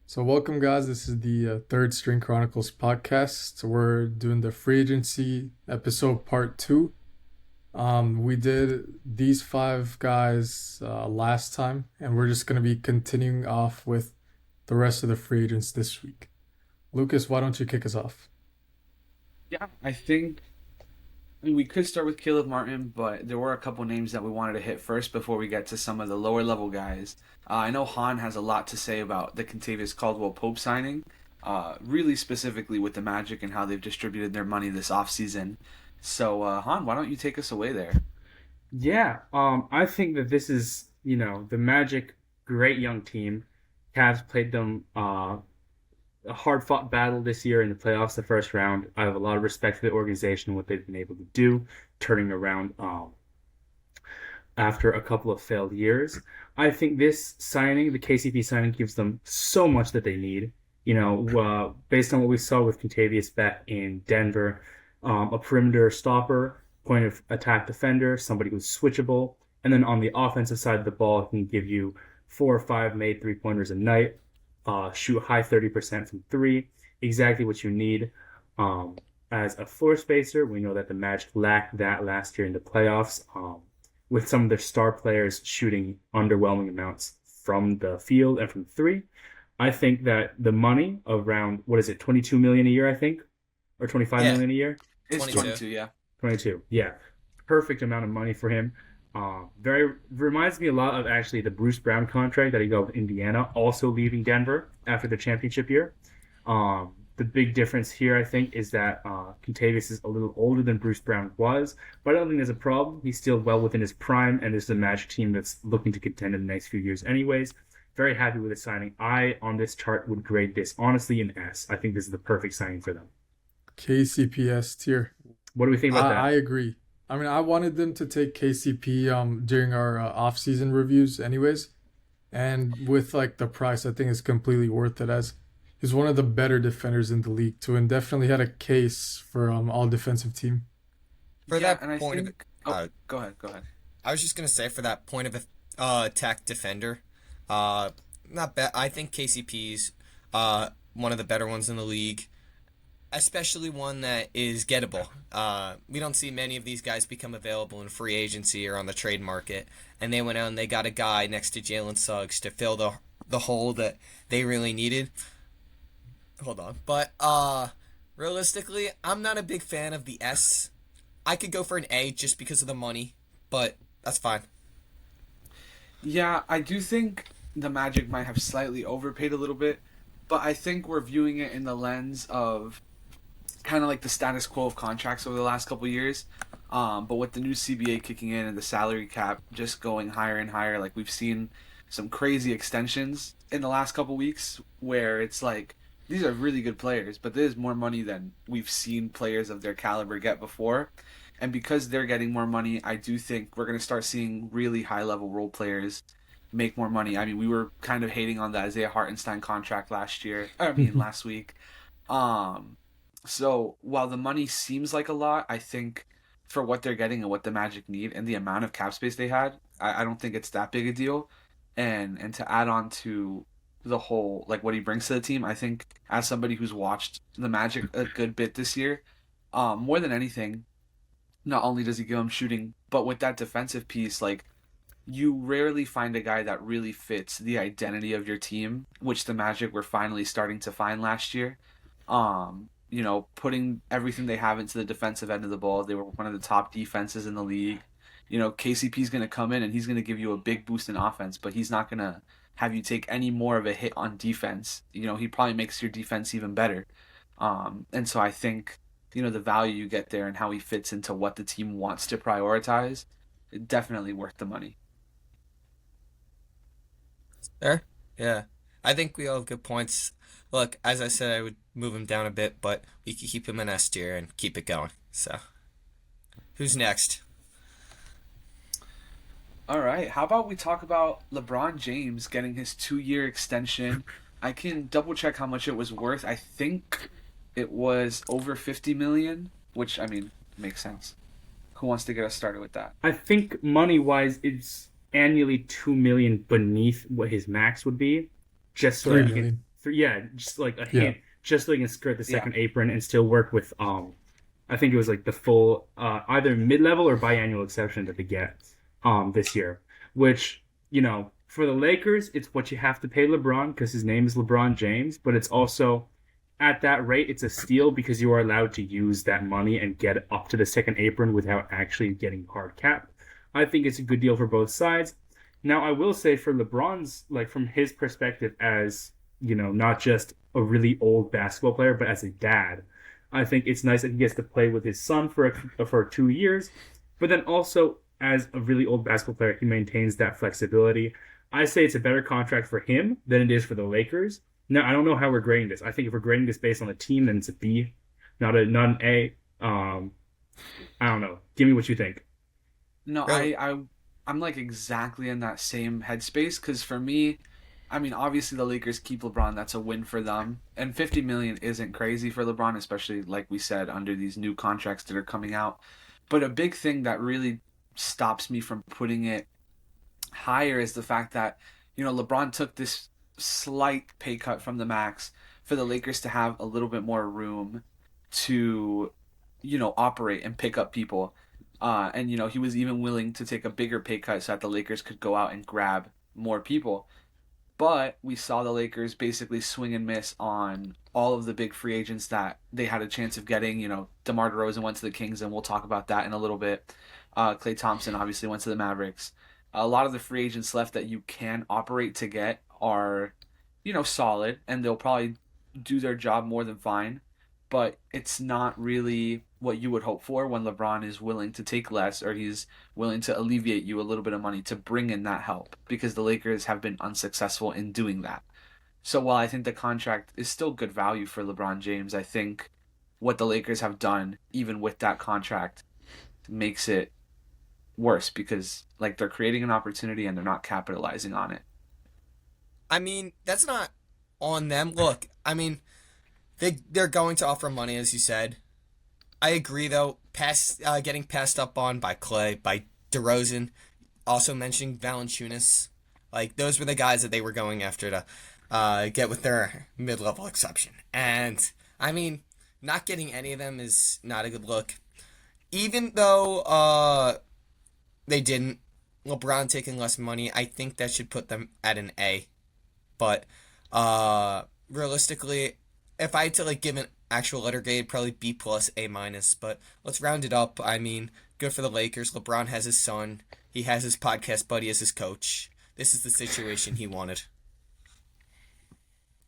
So, welcome, guys. This is the Third String Chronicles podcast. We're doing the free agency episode part two. We did these five guys last time, and we're just going to be continuing off with the rest of the free agents this week. Lucas, why don't you kick us off? Yeah, I mean, we could start with Caleb Martin, but there were a couple names that we wanted to hit first before we get to some of the lower level guys. I know Han has a lot to say about the Contavious Caldwell Pope signing, really specifically with the Magic and how they've distributed their money this offseason. So, Han, why don't you take us away there? Yeah, I think that this is, the Magic, great young team. Cavs played them a hard fought battle this year in the playoffs, the first round. I have a lot of respect for the organization and what they've been able to do, turning around after a couple of failed years. I think this signing, the KCP signing, gives them so much that they need. Based on what we saw with Contavious back in Denver, a perimeter stopper, point of attack defender, somebody who's switchable, and then on the offensive side of the ball, he can give you 4 or 5 made 3 pointers a night, shoot high 30% from three, exactly what you need. As a floor spacer, we know that the Magic lacked that last year in the playoffs, with some of their star players shooting underwhelming amounts from the field and from three. I think that the money around, what is it, 22 million a year, I think, or 25 Yeah, million a year. It's 22. 22, yeah. 22, yeah, perfect amount of money for him. Very reminds me a lot of actually the Bruce Brown contract that he got with Indiana, also leaving Denver after the championship year. The big difference here, I think, is that Contavious is a little older than Bruce Brown was, but I don't think there's a problem. He's still well within his prime, and this is a Magic team that's looking to contend in the next few years anyways. Very happy with the signing. I, on this chart, would grade this honestly an S. I think this is the perfect signing for them. KCPS tier. What do we think about I that? agree. I mean, I wanted them to take KCP during our off-season reviews, anyways. And with like the price, I think it's completely worth it as he's one of the better defenders in the league too, and definitely had a case for all defensive team. For Yeah, that and I point of, think. Oh, go ahead, go ahead. I was just gonna say for that point of attack defender, uh, not bad. I think KCP's one of the better ones in the league, especially one that is gettable. We don't see many of these guys become available in free agency or on the trade market, and they went out and they got a guy next to Jalen Suggs to fill the hole that they really needed. Hold on, but realistically, I'm not a big fan of the S. I could go for an A just because of the money, but that's fine. Yeah, I do think the Magic might have slightly overpaid a little bit, but I think we're viewing it in the lens of kind of like the status quo of contracts over the last couple of years. But with the new CBA kicking in and the salary cap just going higher and higher, like we've seen some crazy extensions in the last couple of weeks where it's like these are really good players, but there's more money than we've seen players of their caliber get before. And because they're getting more money, I do think we're going to start seeing really high level role players make more money. I mean, we were kind of hating on the Isaiah Hartenstein contract last year. I mean, last week. Um, so while the money seems like a lot, I think for what they're getting and what the Magic need and the amount of cap space they had, I don't think it's that big a deal. And to add on to the whole like what he brings to the team, I think as somebody who's watched the Magic a good bit this year, more than anything, not only does he give him shooting, but with that defensive piece, like you rarely find a guy that really fits the identity of your team, which the Magic were finally starting to find last year. Putting everything they have into the defensive end of the ball. They were one of the top defenses in the league. KCP's going to come in and he's going to give you a big boost in offense, but he's not going to have you take any more of a hit on defense. He probably makes your defense even better. And so I think, the value you get there and how he fits into what the team wants to prioritize, definitely worth the money. There? Yeah. I think we all have good points. Look, as I said, I would move him down a bit, but we could keep him in S tier and keep it going. So, who's next? All right. How about we talk about LeBron James getting his 2-year extension? I can double check how much it was worth. I think it was over 50 million, which I mean makes sense. Who wants to get us started with that? I think money wise, it's annually 2 million beneath what his max would be, just so Three that he can million. just like a Yeah. hint, just so they can skirt the second apron and still work with I think it was like the full either mid-level or biannual exception that they get this year, which for the Lakers it's what you have to pay LeBron because his name is LeBron James, but it's also at that rate it's a steal because you are allowed to use that money and get up to the second apron without actually getting hard cap. I think it's a good deal for both sides. Now I will say for LeBron's like from his perspective as not just a really old basketball player but as a dad. I think it's nice that he gets to play with his son for 2 years, but then also as a really old basketball player, he maintains that flexibility. I say it's a better contract for him than it is for the Lakers. Now, I don't know how we're grading this. I think if we're grading this based on the team, then it's a B, not an A. I don't know. Give me what you think. No, Really? I'm like exactly in that same headspace because for me, I mean, obviously the Lakers keep LeBron. That's a win for them, and 50 million isn't crazy for LeBron, especially like we said under these new contracts that are coming out. But a big thing that really stops me from putting it higher is the fact that LeBron took this slight pay cut from the max for the Lakers to have a little bit more room to operate and pick up people. And he was even willing to take a bigger pay cut so that the Lakers could go out and grab more people. But we saw the Lakers basically swing and miss on all of the big free agents that they had a chance of getting. DeMar DeRozan went to the Kings, and we'll talk about that in a little bit. Klay Thompson obviously went to the Mavericks. A lot of the free agents left that you can operate to get are, solid, and they'll probably do their job more than fine. But it's not really what you would hope for when LeBron is willing to take less or he's willing to alleviate you a little bit of money to bring in that help because the Lakers have been unsuccessful in doing that. So while I think the contract is still good value for LeBron James, I think what the Lakers have done, even with that contract, makes it worse because like they're creating an opportunity and they're not capitalizing on it. I mean, that's not on them. Look, I mean, they're going to offer money, as you said. I agree, though. Getting passed up on by Clay, by DeRozan, also mentioning Valanciunas. Like, those were the guys that they were going after to get with their mid-level exception. And, I mean, not getting any of them is not a good look. Even though they didn't, LeBron taking less money, I think that should put them at an A. But realistically, if I had to like give an actual letter grade, probably B plus, A minus. But let's round it up. I mean, good for the Lakers. LeBron has his son. He has his podcast buddy as his coach. This is the situation he wanted.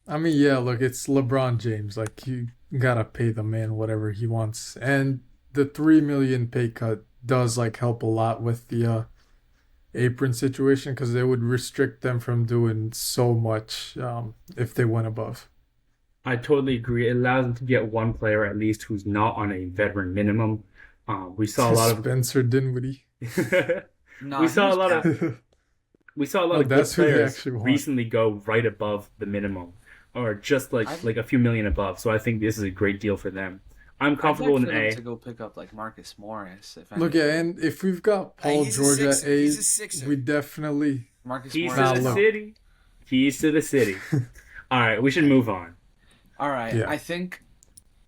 I mean, yeah, look, it's LeBron James. Like, you gotta pay the man whatever he wants. And the 3 million pay cut does, like, help a lot with the apron situation because they would restrict them from doing so much if they went above. I totally agree. It allows them to get one player at least who's not on a veteran minimum. We saw a lot of Spencer Dinwiddie. No, we saw a lot capped. of we saw a lot of good That's who they players actually want. recently go right above the minimum, or just like a few million above. So I think this is a great deal for them. I'm I'd comfortable like in for an them A. to go pick up like Marcus Morris. If Look, anything. yeah, and if we've got Paul he's a George at Sixer. A, He's a Sixer. we definitely... Marcus Keys Morris. to the look. city. Keys to the city. All right, we should move on. All right, Yeah. I think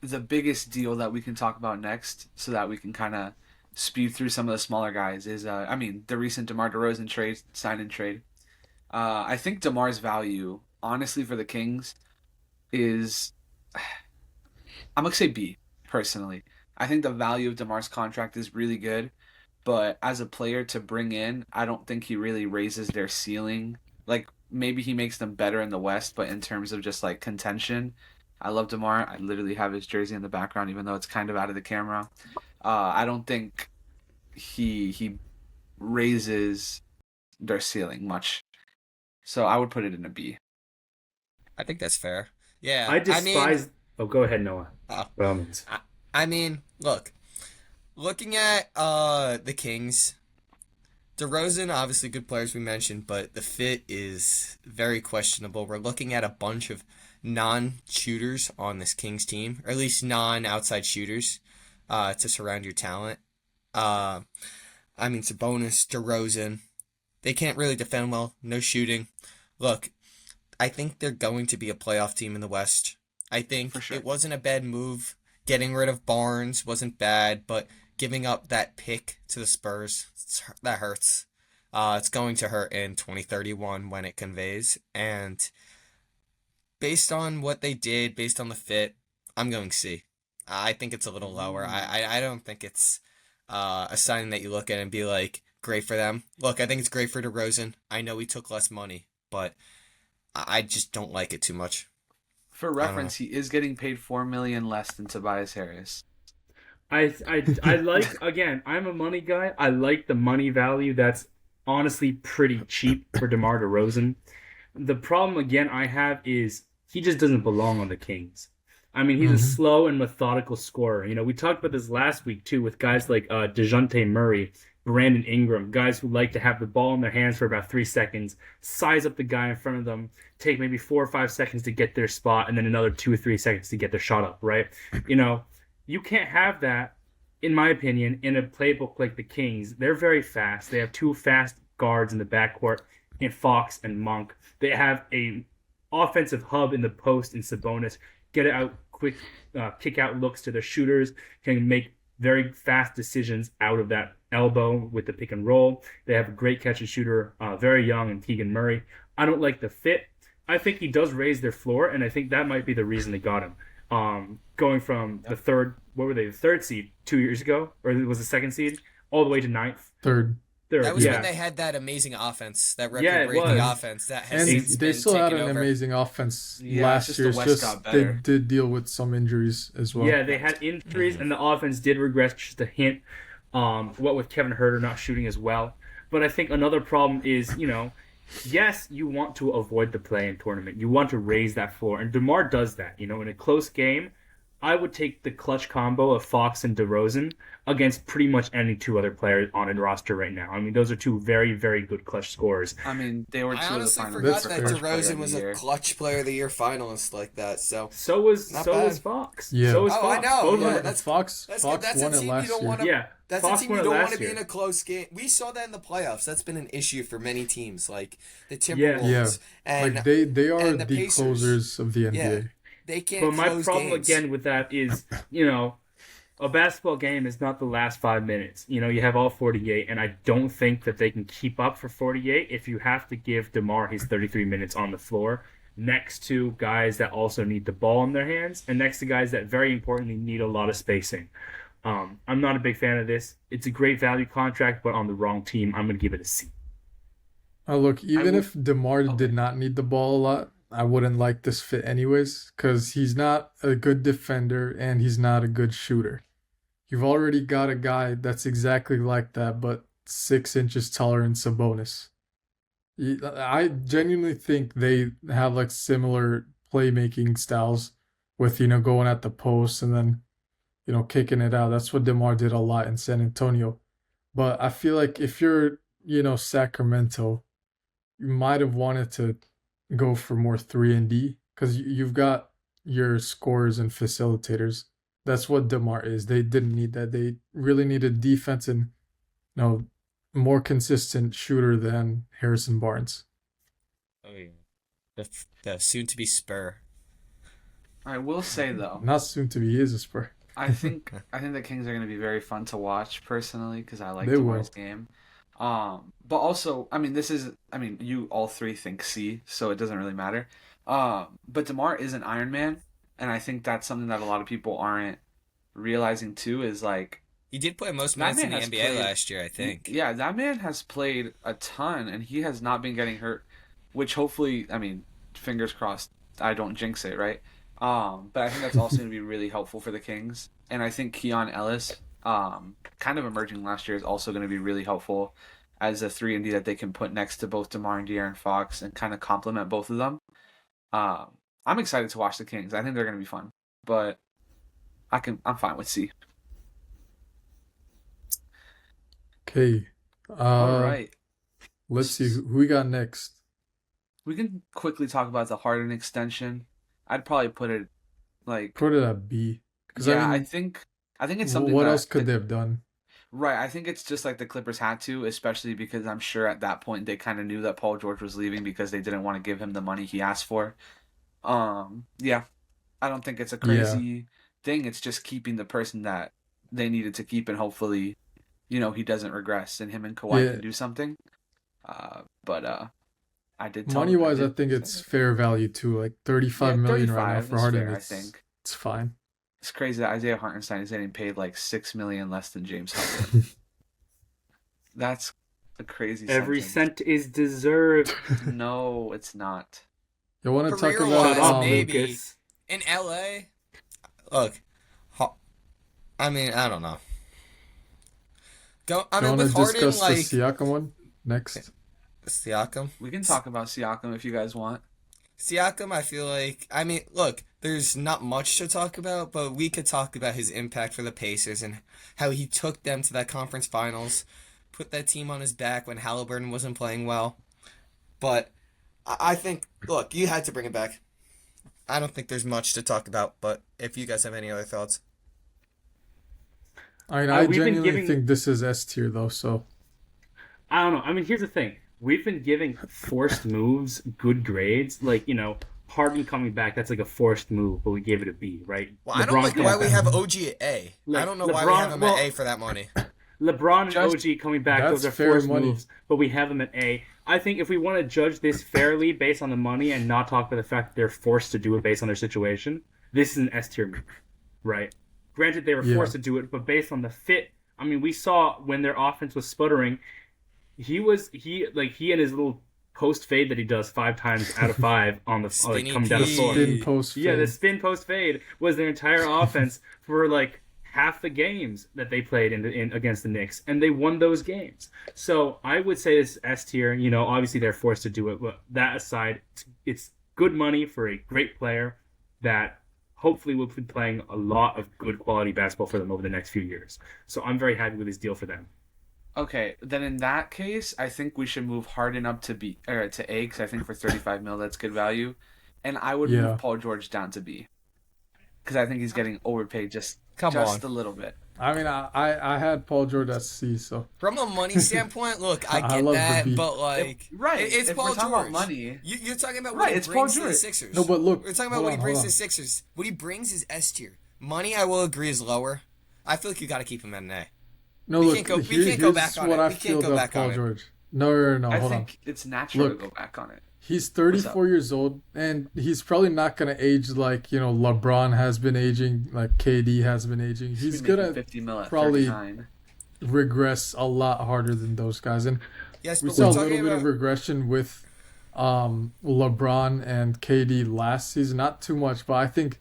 the biggest deal that we can talk about next, so that we can kind of speed through some of the smaller guys, is the recent DeMar DeRozan trade, sign and trade. I think DeMar's value, honestly, for the Kings, is I'm gonna say B personally. I think the value of DeMar's contract is really good, but as a player to bring in, I don't think he really raises their ceiling. Like maybe he makes them better in the West, but in terms of just like contention, I love DeMar. I literally have his jersey in the background, even though it's kind of out of the camera. I don't think he raises their ceiling much, so I would put it in a B. I think that's fair. Yeah. I despise. Oh, go ahead, Noah. Oh. By all means. I mean, look. Looking at the Kings, DeRozan, obviously good players we mentioned, but the fit is very questionable. We're looking at a bunch of non-shooters on this Kings team, or at least non-outside shooters to surround your talent. Sabonis, DeRozan, they can't really defend well. No shooting. Look, I think they're going to be a playoff team in the West. I think For sure. it wasn't a bad move. Getting rid of Barnes wasn't bad, but giving up that pick to the Spurs, that hurts. It's going to hurt in 2031 when it conveys. And based on what they did, based on the fit, I'm going C. I think it's a little lower. I don't think it's a signing that you look at and be like, great for them. Look, I think it's great for DeRozan. I know he took less money, but I just don't like it too much. For reference, he is getting paid $4 million less than Tobias Harris. I like, again, I'm a money guy. I like the money value. That's honestly pretty cheap for DeMar DeRozan. The problem, again, I have is he just doesn't belong on the Kings. I mean, he's a slow and methodical scorer. You know, we talked about this last week, too, with guys like DeJounte Murray, Brandon Ingram, guys who like to have the ball in their hands for about 3 seconds, size up the guy in front of them, take maybe 4 or 5 seconds to get their spot, and then another 2 or 3 seconds to get their shot up, right? You know, you can't have that, in my opinion, in a playbook like the Kings. They're very fast. They have 2 fast guards in the backcourt, in Fox and Monk. They have a offensive hub in the post in Sabonis. Get it out quick, kick out looks to their shooters, can make very fast decisions out of that elbow with the pick and roll. They have a great catch and shooter, very young, in Keegan Murray. I don't like the fit. I think he does raise their floor, and I think that might be the reason they got him. Going from the third seed 2 years ago, or it was the second seed, all the way to ninth. Third. That was when they had that amazing offense, that record-breaking offense. That has and since they been still had an over. amazing offense Yeah, last year. It's just they did deal with some injuries as well. Yeah, they had injuries, and the offense did regress just a hint. What with Kevin Huerter not shooting as well. But I think another problem is, you know, yes, you want to avoid the play-in tournament. You want to raise that floor, and DeMar does that. You know, in a close game, I would take the clutch combo of Fox and DeRozan against pretty much any 2 other players on a roster right now. I mean, those are 2 very, very good clutch scorers. I mean, they were 2 I of the honestly finalists. forgot that That's DeRozan was a clutch player of the year finalist like that. So was bad. Fox. Yeah. So was Oh, Fox. I know. Both Yeah, of them. that's Fox good. won That's a it team you last don't year. want to. Yeah, That's Fox a team won you it don't last want to be year. in a close game. We saw that in the playoffs. That's been an issue for many teams, like the Yeah. Timberwolves. And Like they are and the the Pacers. closers of the NBA. Yeah. They can't But my close problem games. again with that is, you know, a basketball game is not the last 5 minutes. You know, you have all 48, and I don't think that they can keep up for 48 if you have to give DeMar his 33 minutes on the floor next to guys that also need the ball in their hands and next to guys that, very importantly, need a lot of spacing. I'm not a big fan of this. It's a great value contract, but on the wrong team, I'm going to give it a C. Look, even if DeMar did not need the ball a lot, I wouldn't like this fit anyways, because he's not a good defender and he's not a good shooter. You've already got a guy that's exactly like that, but 6 inches taller in Sabonis. I genuinely think they have like similar playmaking styles with, you know, going at the post and then, you know, kicking it out. That's what DeMar did a lot in San Antonio. But I feel like if you're, you know, Sacramento, you might have wanted to go for more 3-and-D because you've got your scorers and facilitators. That's what DeMar is. They didn't need that. They really needed defense and, you know, more consistent shooter than Harrison Barnes. Oh yeah, the soon-to-be Spur. I will say though, Not soon to be. He is a Spur. I think the Kings are going to be very fun to watch personally because I like They DeMar's will. game. But also, I mean, you all 3 think C, so it doesn't really matter. But DeMar is an Iron Man, and I think that's something that a lot of people aren't realizing too. Is like He did play most That minutes in the man has NBA played- last year, I think. yeah, that man has played a ton, and he has not been getting hurt. Which hopefully, I mean, fingers crossed, I don't jinx it, right? But I think that's also going to be really helpful for the Kings, and I think Keon Ellis, kind of emerging last year, is also going to be really helpful as a 3-and-D that they can put next to both DeMar and De'Aaron Fox and kind of complement both of them. I'm excited to watch the Kings. I think they're going to be fun, but I'm fine with C. Okay. All right, Let's see who we got next. we can quickly talk about the Harden extension. I'd probably put it like Put it at B. 'Cause yeah. I I mean, think it's something. what that else could they have done? Right, I think it's just like the Clippers had to, especially because I'm sure at that point they kind of knew that Paul George was leaving because they didn't want to give him the money he asked for. Yeah, I don't think it's a Yeah. crazy thing. It's just keeping the person that they needed to keep, and hopefully, he doesn't regress, and him and Kawhi Yeah. can do something. But I did Money wise, I did think say it's it. fair value too. Like 35 Yeah, million right now 35 for is Harden. fair, I It's think. it's fine. It's crazy that Isaiah Hartenstein is getting paid like $6 million less than James Harden. That's a crazy Every sentence. cent is deserved. No, it's not. You want to talk Career about Shut wise, up, maybe. Lucas. In LA, look, I mean, I don't know. you want to With Harden, discuss like the Siakam one next? Siakam. We can talk about Siakam if you guys want. Siakam, I feel like, I mean, look, there's not much to talk about, but we could talk about his impact for the Pacers and how he took them to that conference finals, put that team on his back when Halliburton wasn't playing well. But I think, look, you had to bring it back. I don't think there's much to talk about, but if you guys have any other thoughts. I mean, I We've been genuinely giving- think this is S tier though. So I don't know. I mean, here's the thing. We've been giving forced moves good grades. Like, Harden coming back, that's like a forced move, but we gave it a B, right? Well, I don't LeBron like coming why we back- have OG at A. Like, I don't know why we LeBron- have him well- at A for that money. LeBron and Just- OG coming back, That's those are fair forced money. moves, but we have them at A. I think if we want to judge this fairly based on the money and not talk about the fact that they're forced to do it based on their situation, this is an S tier move, right? Granted, they were Yeah. forced to do it, but based on the fit, I mean, we saw when their offense was sputtering, he and his little post fade that he does 5 times out of 5 on the Spinny coming down the P. floor. spin post. Yeah, the fade. spin post fade was their entire offense for like half the games that they played in against the Knicks, and they won those games. So I would say this S tier. Obviously they're forced to do it, but that aside, it's good money for a great player that hopefully will be playing a lot of good quality basketball for them over the next few years. So I'm very happy with this deal for them. Okay, then in that case, I think we should move Harden up to B or to A because I think for 35 mil that's good value, and I would Yeah. move Paul George down to B because I think he's getting overpaid just Come just on. a little bit. I mean, I had Paul George at C. So From a money standpoint, look, I I get love the that, beat. but like, Right, it's if Paul we're talking George. about money, You're talking about Right, what he it's Paul brings to the George. Sixers. no, but look, We're talking about hold what he on, brings hold to the on. Sixers. What he brings is S tier. Money, I will agree, is lower. I feel like you got to keep him at an A. No, We look, can't go- we here- can't go here's back on what it. I We can't feel go about back on Paul it. George. No, I hold on. think it's natural Look. to go back on it. He's 34 years old, and he's probably not gonna age like LeBron has been aging, like KD has been aging. He's Be making gonna 50 mil at probably 39. regress a lot harder than those guys, and Yes, we but saw we're a talking little bit about of regression with LeBron and KD last season. Not too much, but I think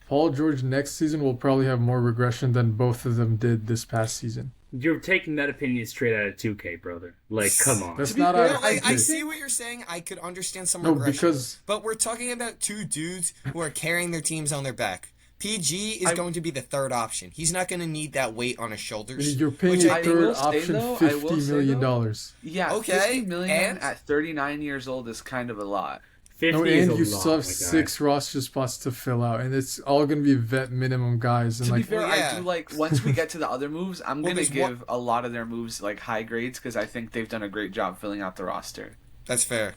Paul George next season will probably have more regression than both of them did this past season. You're taking that opinion straight out of 2K, brother. Like, come on. That's be not fair, out No, of I 2K. see what you're saying. I could understand some No, regression. because But we're talking about two dudes who are carrying their teams on their back. PG is going to be the third option. He's not going to need that weight on his shoulders. you're paying which a I third will say, option though, I will $50 say, million. though, Yeah, Okay, 50 million and? at 39 years old is kind of a lot. 50 No, is and a you lot, still have my guy. 6 roster spots to fill out, and it's all gonna be vet minimum guys. And To like, be fair, Well, yeah. I do like once we get to the other moves, I'm Well, gonna there's give a lot of their moves like high grades because I think they've done a great job filling out the roster. That's fair.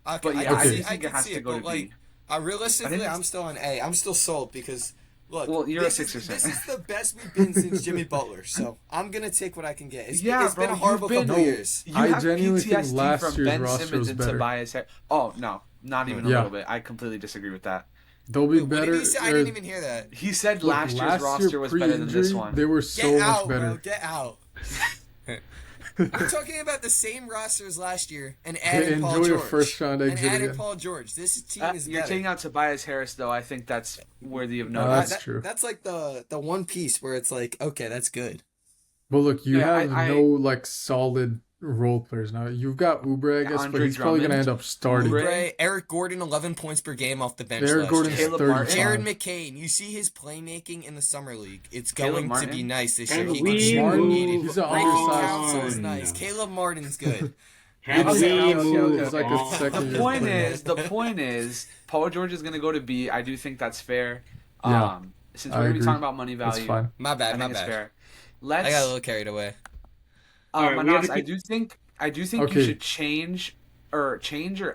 Okay, But yeah, I do think it has to go but to B. like, realistically, I think I'm still on A. I'm still sold because, look, Well, you're a this is, Sixers this fan. is the best we've been since Jimmy Butler. So I'm gonna take what I can get. It's been a bro, horrible you've been- couple years. You I have genuinely think PTSD last from year's Ben roster Simmons was and better. Tobias Harris. Oh no, not even a Yeah. little bit. I completely disagree with that. they'll be Wait, what better. did he say? I didn't even hear that. He said Look, last year's roster year was better than this pre-injury, one. They were Get so out, much better. bro. Get out. I'm talking about the same roster as last year and adding Paul enjoy George. a first-round and exit adding again. Paul George. This team is You're better. taking out Tobias Harris, though. I think that's worthy of No, notice. that's true. That's like the one piece where it's like, okay, that's good. But look, you Yeah, have I- no like solid role players now. You've got Oubre, I guess, but Andre he's probably gonna Drummond. end up starting. Oubre. Oubre, Eric Gordon, 11 points per game off the bench Eric last Gordon's year. Caleb 35. Martin. Jared McCain, you see his playmaking in the summer league. It's Caleb going to Martin. be nice this year. And He we can shoot Martin, when needed. he's an Randy undersized Council is on. nice. Caleb Martin's good. Have Okay, we okay, moved It's like a on? second The year point player. is, Paul George is going to go to B. I do think that's fair. Yeah. Since I we're going to be agree. talking about money That's value, fine. My I bad, my think it's bad. fair. let's. I got a little carried away. All right, we have Manas, to I keep- do think Okay. you should change or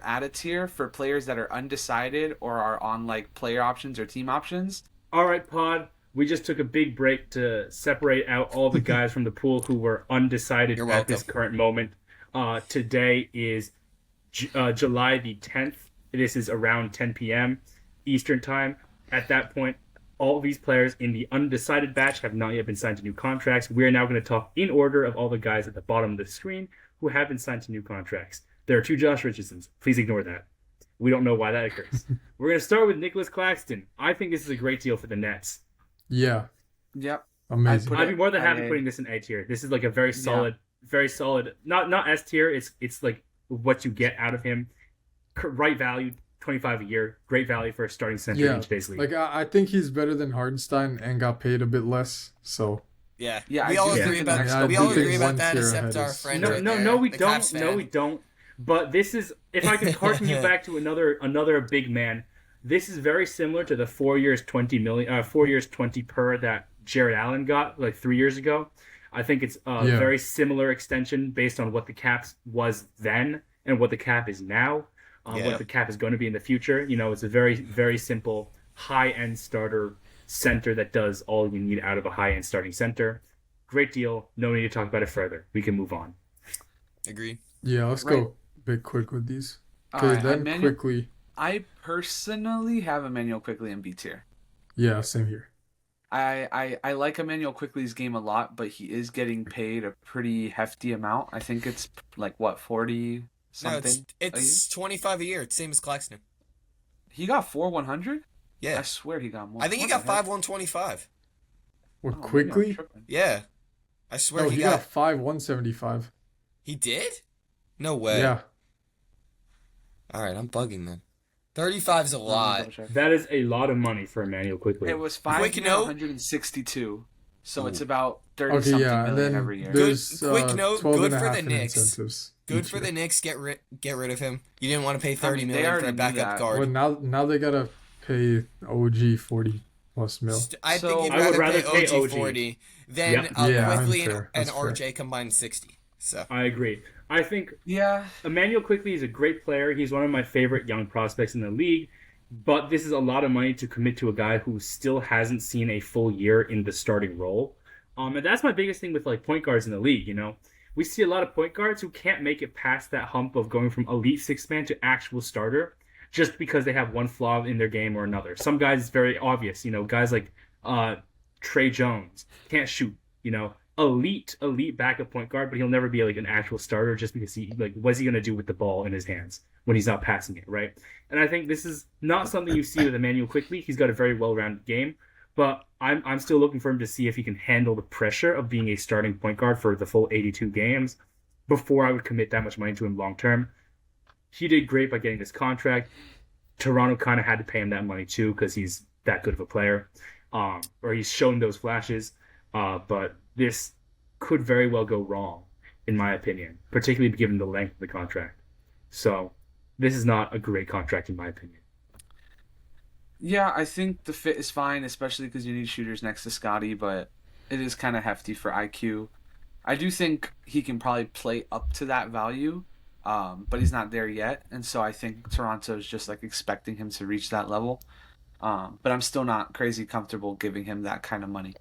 add a tier for players that are undecided or are on like player options or team options. All right, Pod. We just took a big break to separate out all the guys from the pool who were undecided You're at this welcome. current moment. Today is July the 10th. This is around 10 p.m. Eastern Time. At that point, all these players in the undecided batch have not yet been signed to new contracts. We're now going to talk in order of all the guys at the bottom of the screen who have been signed to new contracts. There are 2 Josh Richardsons. Please ignore that. We don't know why that occurs. We're going to start with Nicholas Claxton. I think this is a great deal for the Nets. Yeah, Yep. amazing. Put I'd be more than happy I- putting this in A tier. This is like a very solid, not S tier. It's like what you get out of him. Right value, 25 a year. Great value for a starting center Yeah, in today's league. Like I think he's better than Hardenstein and got paid a bit less. So Yeah. Yeah, We I all do agree think about the next we couple all think agree about one that tier except ahead our is- friend. no, right no, there, no, we the don't. Caps No, fan. we don't. But this is, if I can harken you back to another big man, this is very similar to the 4 years 20 million, 4 years 20 per that Jared Allen got like 3 years ago. I think it's a Yeah. very similar extension based on what the caps was then and what the cap is now. Yeah. What the cap is going to be in the future. You know, it's a very, very simple high-end starter center that does all you need out of a high-end starting center. Great deal. No need to talk about it further. We can move on. Agreed. yeah, let's Right. go a bit quick with these. All Okay, right, then Emmanuel- quickly. I personally have Emmanuel Quickly in B tier. Yeah, same here. I like Emmanuel Quickly's game a lot, but he is getting paid a pretty hefty amount. I think it's like what 40 No, something. it's 25 a year. It's same as Claxton. He got 4,100. I Yeah. swear he got more. I think he What got the heck? 5,125. What Oh, maybe I'm quickly? tripping. Yeah. I swear No, he he got. got 5,175. He did? No way. Yeah, All right, I'm bugging then. 35 is a Let me lot. double check. That is a lot of money for Emmanuel Quickly. It was Quick note. 5,162. So it's Ooh. about 30 okay, something yeah, and million then every year. there's Quick note, 12 good and a for half the in Knicks. incentives Good each for year. the Knicks. Get rid of him. You didn't want to pay 30 I mean, they million for already a knew backup that. guard. Well, now they gotta pay OG 40 plus mil. I So- think you'd I would rather rather pay pay OG OG. 40 than Yep. Yeah, Quickly I'm fair. and That's fair. RJ combined 60. So I agree. I think Yeah. Emmanuel Quickly is a great player. He's one of my favorite young prospects in the league. But this is a lot of money to commit to a guy who still hasn't seen a full year in the starting role. And that's my biggest thing with like point guards in the league. You know, we see a lot of point guards who can't make it past that hump of going from elite six man to actual starter, just because they have one flaw in their game or another. Some guys it's very obvious. You know, guys like Trey Jones can't shoot. You know, elite backup point guard, but he'll never be like an actual starter just because he like what's he gonna do with the ball in his hands when he's not passing it, right? And I think this is not something you see with Emmanuel Quickly. He's got a very well-rounded game, but I'm still looking for him to see if he can handle the pressure of being a starting point guard for the full 82 games before I would commit that much money to him long term. He did great by getting this contract. Toronto kind of had to pay him that money too because he's that good of a player, or he's shown those flashes. But this could very well go wrong, in my opinion, particularly given the length of the contract. So this is not a great contract, in my opinion. Yeah, I think the fit is fine, especially because you need shooters next to Scotty, but it is kind of hefty for IQ. I do think he can probably play up to that value, but he's not there yet, and so I think Toronto is just like expecting him to reach that level. But I'm still not crazy comfortable giving him that kind of money.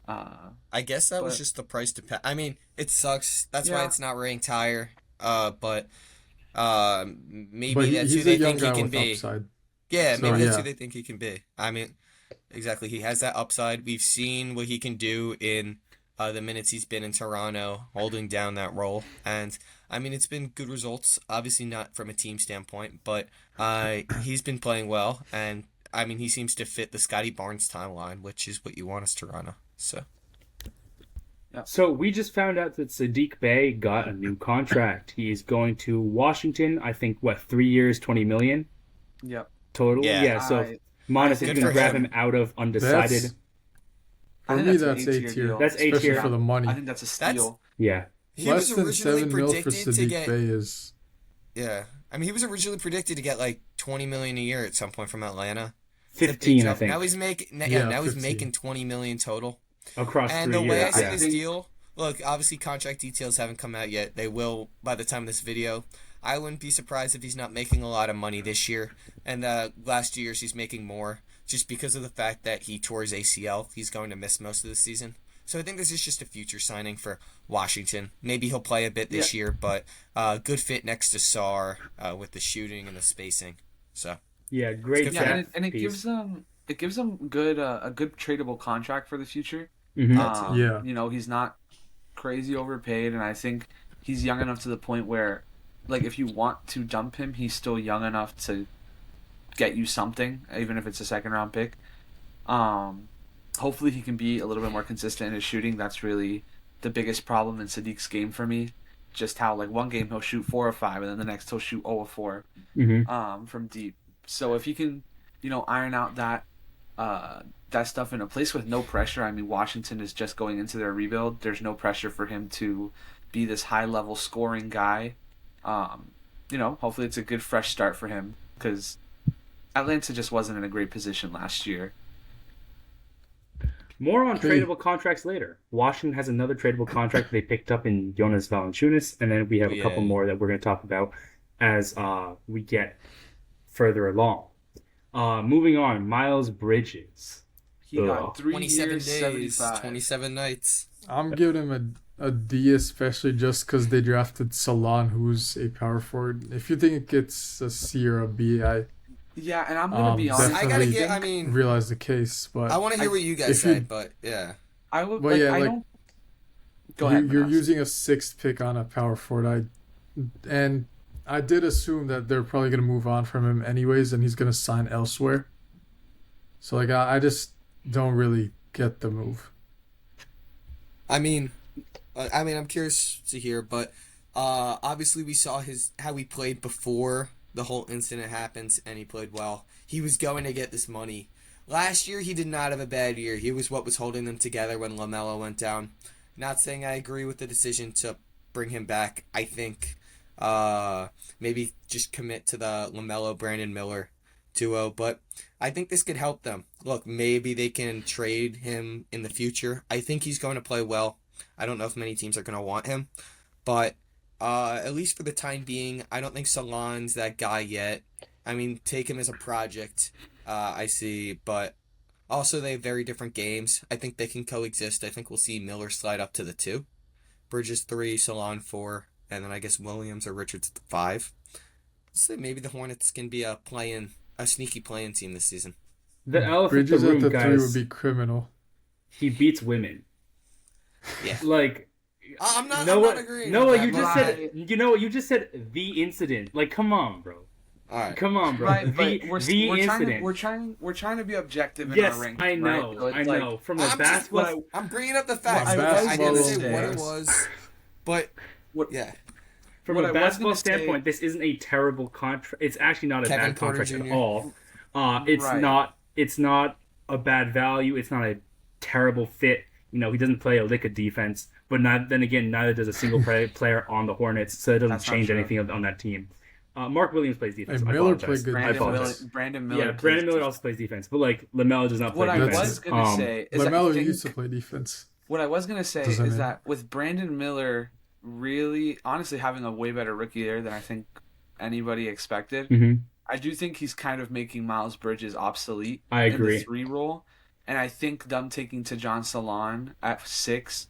I guess that was But- just the price to pay. I mean, it sucks. That's why Yeah. it's not ranked higher. But maybe But that's who he's they a young think he guy can with be. upside. Yeah, So, maybe that's yeah. who they think he can be. I mean, exactly. He has that upside. We've seen what he can do in the minutes he's been in Toronto, holding down that role. And, I mean, it's been good results. Obviously not from a team standpoint, but he's been playing well. And, I mean, he seems to fit the Scotty Barnes timeline, which is what you want as Toronto. So, So we just found out that Sadiq Bey got a new contract. He's going to Washington. I think 3 years, 20 million Yep. total. Yeah. So I Monas is think going to for grab him. him out of undecided. That's, I for think me, that's an that's A-tier A tier. deal. That's A especially tier. for the money. I think that's a steal. Yeah. he Less was than originally 7 mil for predicted to Sadiq get... Bey is... Yeah. I mean, he was originally predicted to get like 20 million a year at some point from Atlanta. 15, I jump. think. Now he's making Yeah, now he's 15. making 20 million total. across And 3 the way I years. see Yeah. this deal, look, obviously contract details haven't come out yet. They will by the time of this video. I wouldn't be surprised if he's not making a lot of money this year. And last 2 years he's making more just because of the fact that he tore his ACL. He's going to miss most of the season. So I think this is just a future signing for Washington. Maybe he'll play a bit this year, but good fit next to Sarr with the shooting and the spacing. So Yeah, great. It's good Yeah, for and it gives them good a good tradable contract for the future. Mhm. Yeah. You know, he's not crazy overpaid, and I think he's young enough to the point where, like, if you want to dump him, he's still young enough to get you something, even if it's a second round pick. Hopefully he can be a little bit more consistent in his shooting. That's really the biggest problem in Sadiq's game for me. Just how, like, one game he'll shoot 4 or 5, and then the next he'll shoot 0 or 4 from deep. So if he can, you know, iron out that stuff in a place with no pressure. I mean, Washington is just going into their rebuild. There's no pressure for him to be this high-level scoring guy. You know, hopefully it's a good fresh start for him because Atlanta just wasn't in a great position last year. More on tradable contracts later. Washington has another tradable contract they picked up in Jonas Valanciunas, and then we have a couple more that we're going to talk about as we get further along. Moving on, Miles Bridges. He got 3 27 years, days, 75. 27 nights. I'm giving him a D, especially just because they drafted Salon, who's a power forward. If you think it gets a C or a B, I Yeah, and I'm gonna be honest. definitely realize the case, but I want to hear what you guys say, but yeah. I would. But Like, yeah, I like, don't. Go ahead. you're Manas. using a 6th pick on a power forward. I did assume that they're probably gonna move on from him anyways, and he's gonna sign elsewhere. So like I just don't really get the move. I mean, I'm curious to hear, but obviously we saw how he played before the whole incident happened, and he played well. He was going to get this money. Last year, he did not have a bad year. He was what was holding them together when LaMelo went down. Not saying I agree with the decision to bring him back. I think maybe just commit to the LaMelo Brandon Miller duo, but I think this could help them. Look, maybe they can trade him in the future. I think he's going to play well. I don't know if many teams are going to want him, but at least for the time being, I don't think Salon's that guy yet. I mean, take him as a project, I see, but also they have very different games. I think they can coexist. I think we'll see Miller slide up to the 2, Bridges 3, Salon 4, and then I guess Williams or Richards at the 5. Let's say maybe the Hornets can be a sneaky play-in team this season. The elephant Bridges in the room, at the 3 guys. would be criminal. He beats women. Yeah. Like, I'm not agreeing. Noah, with you that, just but said. You know what? You just said the incident. Like, come on, bro. all right. Come on, bro. Right, the but we're incident. we're trying to be objective in Yes, our rankings. I know. Right? So it's I like, know. From a I'm basketball, I'm bringing up the facts. Well, I didn't say basketball what it is- was, but yeah. from what a I was basketball gonna say- standpoint, this isn't a terrible contract. It's actually not a Kevin bad Porter contract at Jr. all. It's Right. not. It's not a bad value. It's not a terrible fit. You know, he doesn't play a lick of defense, but then again, neither does a single player on the Hornets, so it doesn't That's not change true. anything on that team. Mark Williams plays defense. And I Miller apologize. played good I apologize. Brandon Miller. Yeah, plays Brandon Miller defense. also plays defense, but like LaMelo does not play What I defense. was gonna say is LaMelo I think, used to play defense. what I was gonna say Doesn't is matter. that with Brandon Miller really honestly having a way better rookie there than I think anybody expected, Mhm. I do think he's kind of making Miles Bridges obsolete I in agree. the 3 role. And I think them taking John Salon at 6,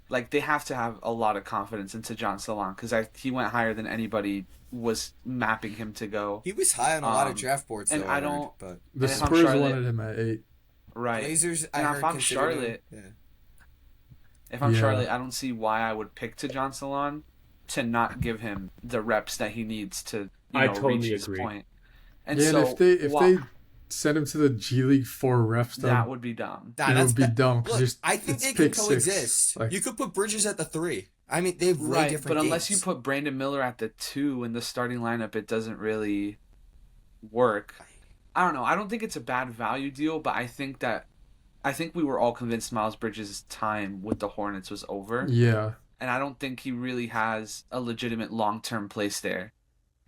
like they have to have a lot of confidence into John Salon because he went higher than anybody was mapping him to go. He was high on a lot of Um, draft boards, and though, I heard, don't- but The And if I'm Spurs Charlotte- wanted him at 8. Right. Blazers, I And heard if I'm considered him- Charlotte, yeah. If I'm Yeah. Charlotte, I don't see why I would pick John Salon to not give him the reps that he needs to I reach totally his agree. point. And Yeah, so and if they send him to the G League for refs, that would be dumb. Nah, it that's would be that- dumb Look, because I think it's they can pick 6. coexist. Like, You could put Bridges at the 3. I mean, they have way Right, different but unless games. you put Brandon Miller at the 2 in the starting lineup, it doesn't really work. I don't know. I don't think it's a bad value deal, but I think we were all convinced Miles Bridges' time with the Hornets was over. yeah, And I don't think he really has a legitimate long-term place there.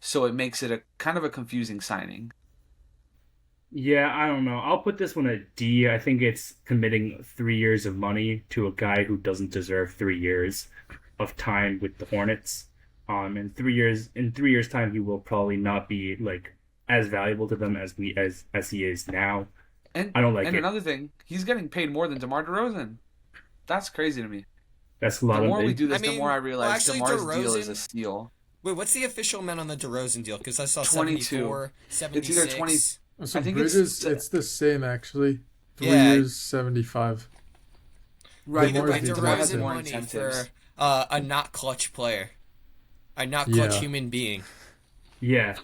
So it makes it a kind of a confusing signing. Yeah, I don't know. I'll put this one a D. I think it's committing 3 years of money to a guy who doesn't deserve 3 years of time with the Hornets. In 3 years time, he will probably not be like as valuable to them as he is now. And I don't like and it. another thing, he's getting paid more than DeMar DeRozan. That's crazy to me. That's a The lot more we of. do this, I the mean, more I well, realize actually, DeMar's deal is a DeRozan. steal. Wait, what's the official amount on the DeRozan deal? Because I saw 22. 74, It's either 20. 76. So I think Bridges, it's the same actually. 3 years, 75. Right, DeMar's Like the DeMar has DeRozan more money incentives. for a not clutch player, a not clutch Yeah. human being. Yeah,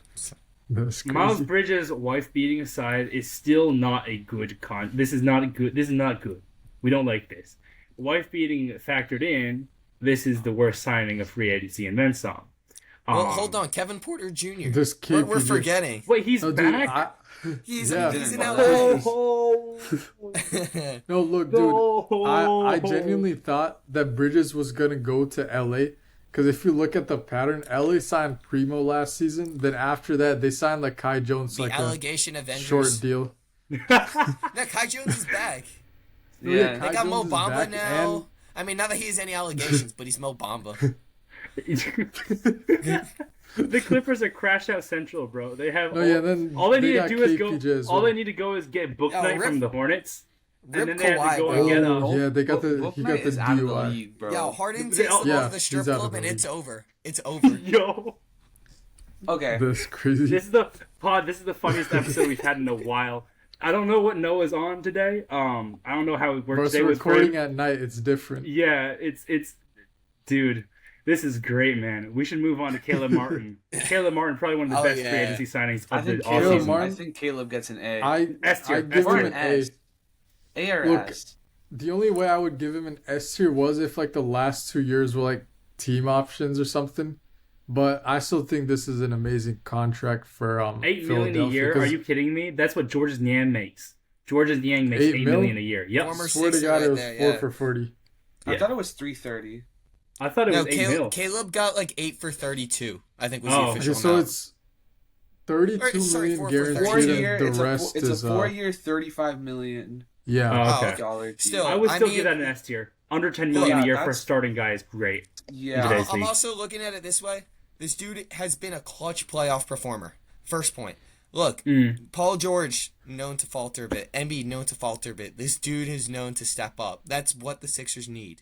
That's crazy. Miles Bridges' wife beating aside is still not a good This is not good. This is not good. We don't like this. Wife beating factored in. This is the worst signing of free agency and then some. Well, hold on, Kevin Porter Jr. This We're KPJ. forgetting. Wait, he's Oh, dude, back. He's Yeah. he's in Didn't LA. Oh, No, look, dude. I genuinely thought that Bridges was gonna go to LA because if you look at the pattern, LA signed Primo last season. Then after that, they signed like Kai Jones, The like a allegation Avengers. short deal. No, Kai Jones is back. Yeah. Kai They got Mo Jones is Bamba back, now. I mean, not that he has any allegations, but he's Mo Bamba. The Clippers are crash out central, bro. They have Oh yeah, then all they need to got do is KPJ go. as All well. they need to go is get book Yo, night rip- from the Hornets, Rip and then they have Kawhi, to go bro. and get Oh, a. yeah, they got the Book he got night the is out of the DUI. league, bro. Yo, Harden They- takes the oh, ball yeah, to the strip he's out of club the and it's league. over. It's over. Yo, Okay. That's crazy. this is the pod. This is the funniest episode we've had in a while. I don't know what Noah's on today. I don't know how it Bro, works so today with recording Fred. at night, it's different. Yeah, it's, dude. This is great, man. We should move on to Caleb Martin. Caleb Martin, probably one of the Oh, best yeah. free agency signings I of the think Caleb Caleb, offseason. Martin- I think Caleb gets an A. S tier, I give S him tier. an A. S. A or Look, S? The only way I would give him an S tier was if like the last 2 years were like team options or something. But I still think this is an amazing contract for $8 million a Philadelphia, year? 'cause Are you kidding me? That's what George's Niang makes. George's Niang makes $8 $8 mil? million a year. Yep. Former swear to Sixer God, right it was there, 4 yeah. for 40. I Yeah. thought it was 330. I thought it No, was 8 mil. Caleb got like 8 for 32. I think was Oh. the Okay, official so amount. it's 32 sorry, million 4 for 30. guaranteed, 4 year. and It's the a rest it's a is 4 year, $35 million yeah. Oh, okay. okay. dollar deal. Still, I would I still mean- give that an S tier. Under 10 million Yeah, a year for a that's- starting guy is great. Yeah. Today's I'm league. also looking at it this way. This dude has been a clutch playoff performer. First point. Look, Paul George, known to falter a bit. Embiid, known to falter a bit. This dude is known to step up. That's what the Sixers need.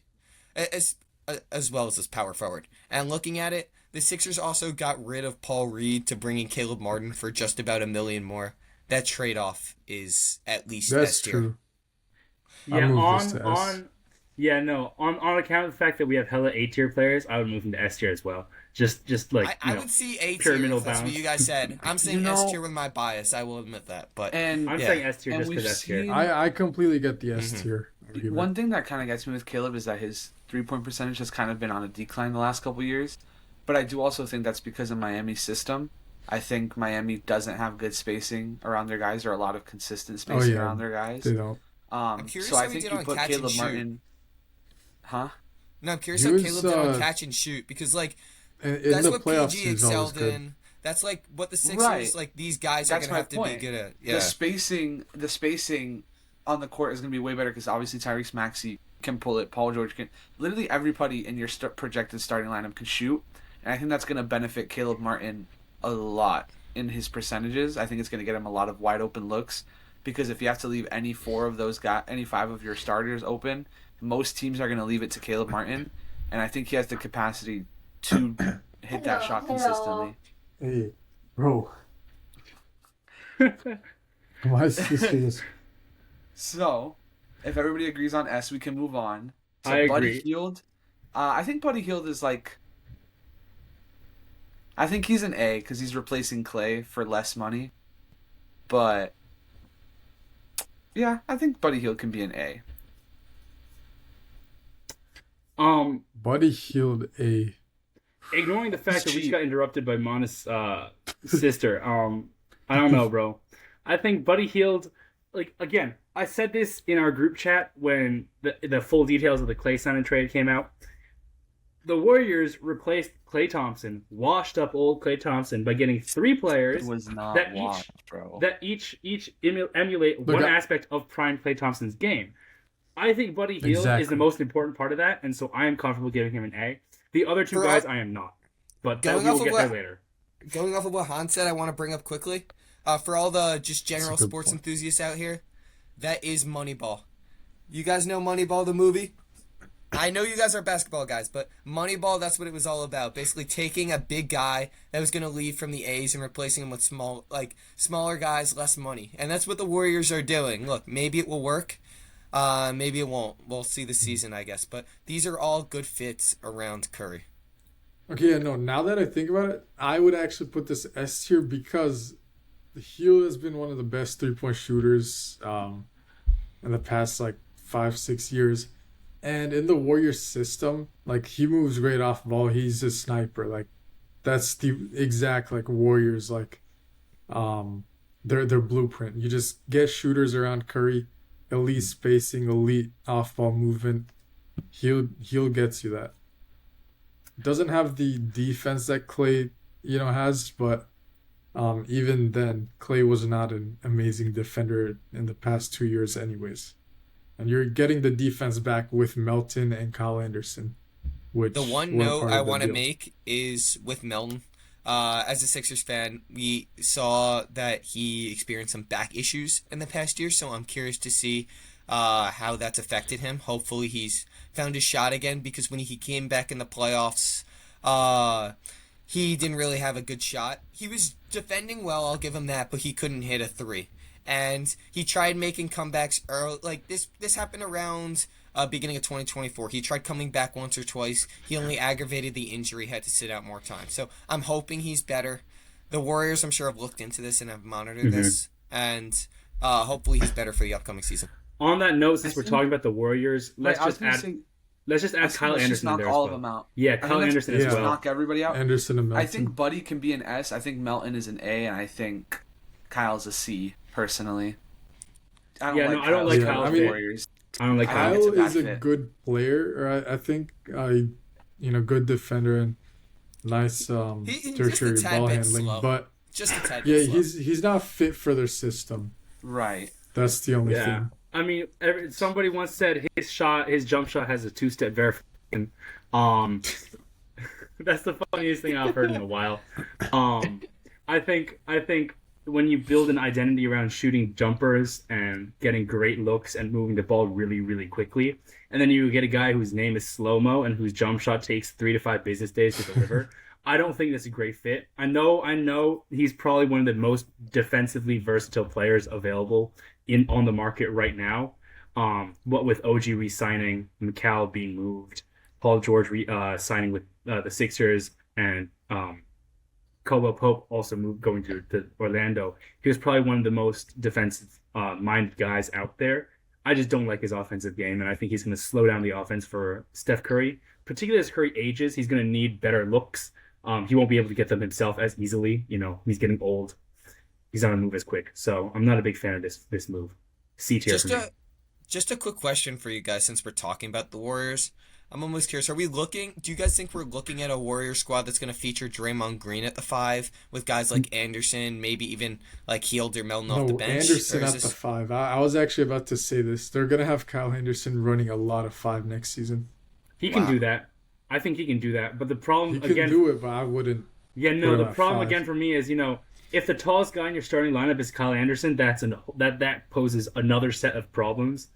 As well as this power forward. And looking at it, the Sixers also got rid of Paul Reed to bring in Caleb Martin for just about $1 million more. That trade-off is at least That's S tier. true. I Yeah, moved this to S. on account of the fact that we have hella A tier players, I would move him to S tier as well. Just like I would see A tier pyramidal if that's what balance. you guys said. I'm saying You know- S tier with my bias. I will admit that. But And I'm Yeah. saying S tier And just we've because S tier. seen- I completely get the S Mhm. tier argument. one thing that kind of gets me with Caleb is that his 3-point percentage has kind of been on a decline the last couple years. But I do also think that's because of Miami's system. I think Miami doesn't have good spacing around their guys, or a lot of consistent spacing yeah. around their guys. They don't. I'm curious So I how he think did you on put catch and Caleb shoot. Martin. Huh? no, I'm curious He how was, Caleb did on catch and shoot because like In that's the what playoffs, PG he's always excelled good. in. That's like what the Sixers Right. like. These guys That's are my gonna have to point. be good at. The Yeah, spacing on the court is going to be way better because obviously Tyrese Maxey can pull it. Paul George can. Literally everybody in your projected starting lineup can shoot, and I think that's going to benefit Caleb Martin a lot in his percentages. I think it's going to get him a lot of wide open looks because if you have to leave any 4 of those guys, any 5 of your starters open, most teams are going to leave it to Caleb Martin, and I think he has the capacity to hit that shot consistently. Hey, bro. Why is this? So, if everybody agrees on S, we can move on. So I Buddy agree. Hield, I think Buddy Hield is like. I think he's an A because he's replacing Clay for less money. But yeah, I think Buddy Hield can be an A. Buddy Hield A. Ignoring the fact He's that we just cheap. got interrupted by Mona's sister, I don't know, bro. I think Buddy Hield, like, again, I said this in our group chat when the full details of the Clay signing trade came out. the Warriors replaced Klay Thompson, washed up old Klay Thompson, by getting 3 players It was not that washed, bro. each emulate one aspect of prime Klay Thompson's game. I think Buddy Hield is the most important part of that, and so I am comfortable giving him an A. The other 2 guys, I am not. But we will get there later. Going off of what Han said, I want to bring up quickly, for all the just general sports enthusiasts out here, that is Moneyball. You guys know Moneyball, the movie? I know you guys are basketball guys, but Moneyball, that's what it was all about. Basically taking a big guy that was going to leave from the A's and replacing him with smaller guys, less money. And that's what the Warriors are doing. Look, maybe it will work. Maybe it won't. We'll see this season, I guess. But these are all good fits around Curry. Okay, yeah, no, now that I think about it, I would actually put this S tier because Hield has been one of the best 3-point shooters in the past, 5-6 years. And in the Warriors system, he moves great off ball. He's a sniper. That's the exact, Warriors, their blueprint. You just get shooters around Curry, elite spacing, elite off-ball movement. He'll gets you that. Doesn't have the defense that Klay, has, but even then, Klay was not an amazing defender in the past 2 years anyways. And you're getting the defense back with Melton and Kyle Anderson. Which the one note I want to make is with Melton. As a Sixers fan, we saw that he experienced some back issues in the past year, so I'm curious to see how that's affected him. Hopefully he's found his shot again, because when he came back in the playoffs, he didn't really have a good shot. He was defending well, I'll give him that, but he couldn't hit a 3. And he tried making comebacks early. This happened around beginning of 2024. He tried coming back once or twice. He only aggravated the injury, had to sit out more time. So I'm hoping he's better. The Warriors, I'm sure, have looked into this and have monitored this. And hopefully he's better for the upcoming season. On that note, since we're talking about the Warriors, let's just add Kyle Anderson in there as well. All of them out. Yeah, Kyle Anderson as well. Knock everybody out. Anderson and Melton. I think Buddy can be an S. I think Melton is an A, and I think Kyle's a C. Personally, I don't like Kyle's Warriors. I don't like Kyle is a good player. I think good defender and nice tertiary ball handling, but just a tad bit slow. He's not fit for their system. Right. That's the only thing. I mean, somebody once said his jump shot has a 2-step verification. That's the funniest thing I've heard in a while. I think when you build an identity around shooting jumpers and getting great looks and moving the ball really, really quickly, and then you get a guy whose name is Slow-Mo and whose jump shot takes 3 to 5 business days to deliver, I don't think that's a great fit. I know he's probably one of the most defensively versatile players available on the market right now. What with OG re-signing, McCall being moved, Paul George signing with the Sixers, and Caldwell Pope also going to Orlando. He was probably one of the most defensive-minded guys out there. I just don't like his offensive game, and I think he's going to slow down the offense for Steph Curry. Particularly as Curry ages, he's going to need better looks. He won't be able to get them himself as easily. He's getting old. He's not going to move as quick. So I'm not a big fan of this move. C tier for me. Just a quick question for you guys, since we're talking about the Warriors. I'm almost curious. Do you guys think we're looking at a Warrior squad that's going to feature Draymond Green at the 5 with guys like Anderson, maybe even Hield or Melton off the bench? Anderson at the 5. I was actually about to say this. They're going to have Kyle Anderson running a lot of 5 next season. He can do that. I think he can do that. But the problem, he can do it, but I wouldn't. Yeah, no, the problem again for me is, if the tallest guy in your starting lineup is Kyle Anderson, that poses another set of problems.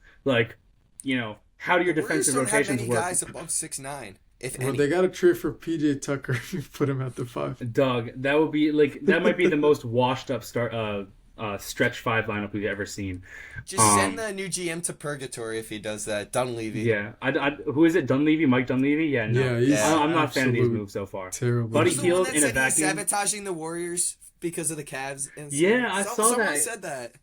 How do your defensive rotations work? Guys above 6'9", if any. They got to trade for PJ Tucker and put him at the 5. Doug, that would be that might be the most washed up stretch 5 lineup we've ever seen. Just send the new GM to purgatory if he does that. Dunleavy. Yeah, who is it? Dunleavy, Mike Dunleavy. Yeah, no, I'm not a fan of these moves so far. Terrible. Buddy Hield in a vacuum. He's sabotaging the Warriors because of the Cavs. And I saw that. Someone said that.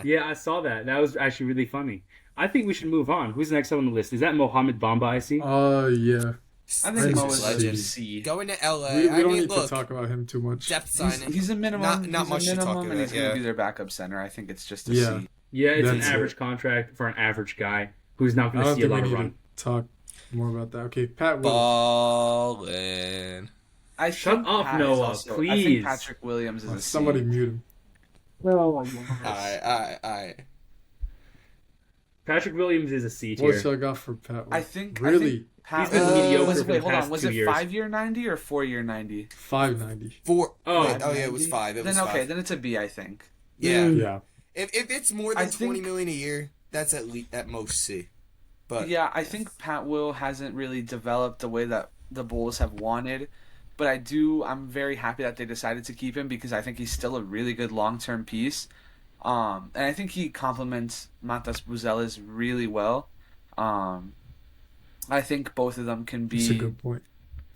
Yeah, I saw that. That was actually really funny. I think we should move on. Who's next on the list? Is that Mohamed Bamba I see? Yeah. I think Mo is legend. C. Going to LA. We don't need to talk about him too much. Depth signing. He's a minimum. Not much to talk about. And he's going to be their backup center. I think it's just a C. Yeah, it's an average contract for an average guy who's not going to see a lot of run. more about that. Okay, Pat Will. Ballin'. I Shut think up, Pat is Noah, also, I please. think Patrick Williams is a C. Somebody mute him. Oh my I. Patrick Williams is a C What tier. y'all got for Pat Will? I think Really? Pat He's been Will- mediocre was, for the wait, hold past on. Was 2 it years. 5-year 90 or 4-year 90? 590. Four. Oh. Wait, yeah, it was 5. It was Then okay, 5. then it's a B, I think. Yeah. Yeah. If it's more I than think- 20 million a year, that's at most C. But Yeah, I think Pat Will hasn't really developed the way that the Bulls have wanted, but I'm very happy that they decided to keep him because I think he's still a really good long-term piece. And I think he complements Matas Buzelis really well. I think both of them can That's a be good point.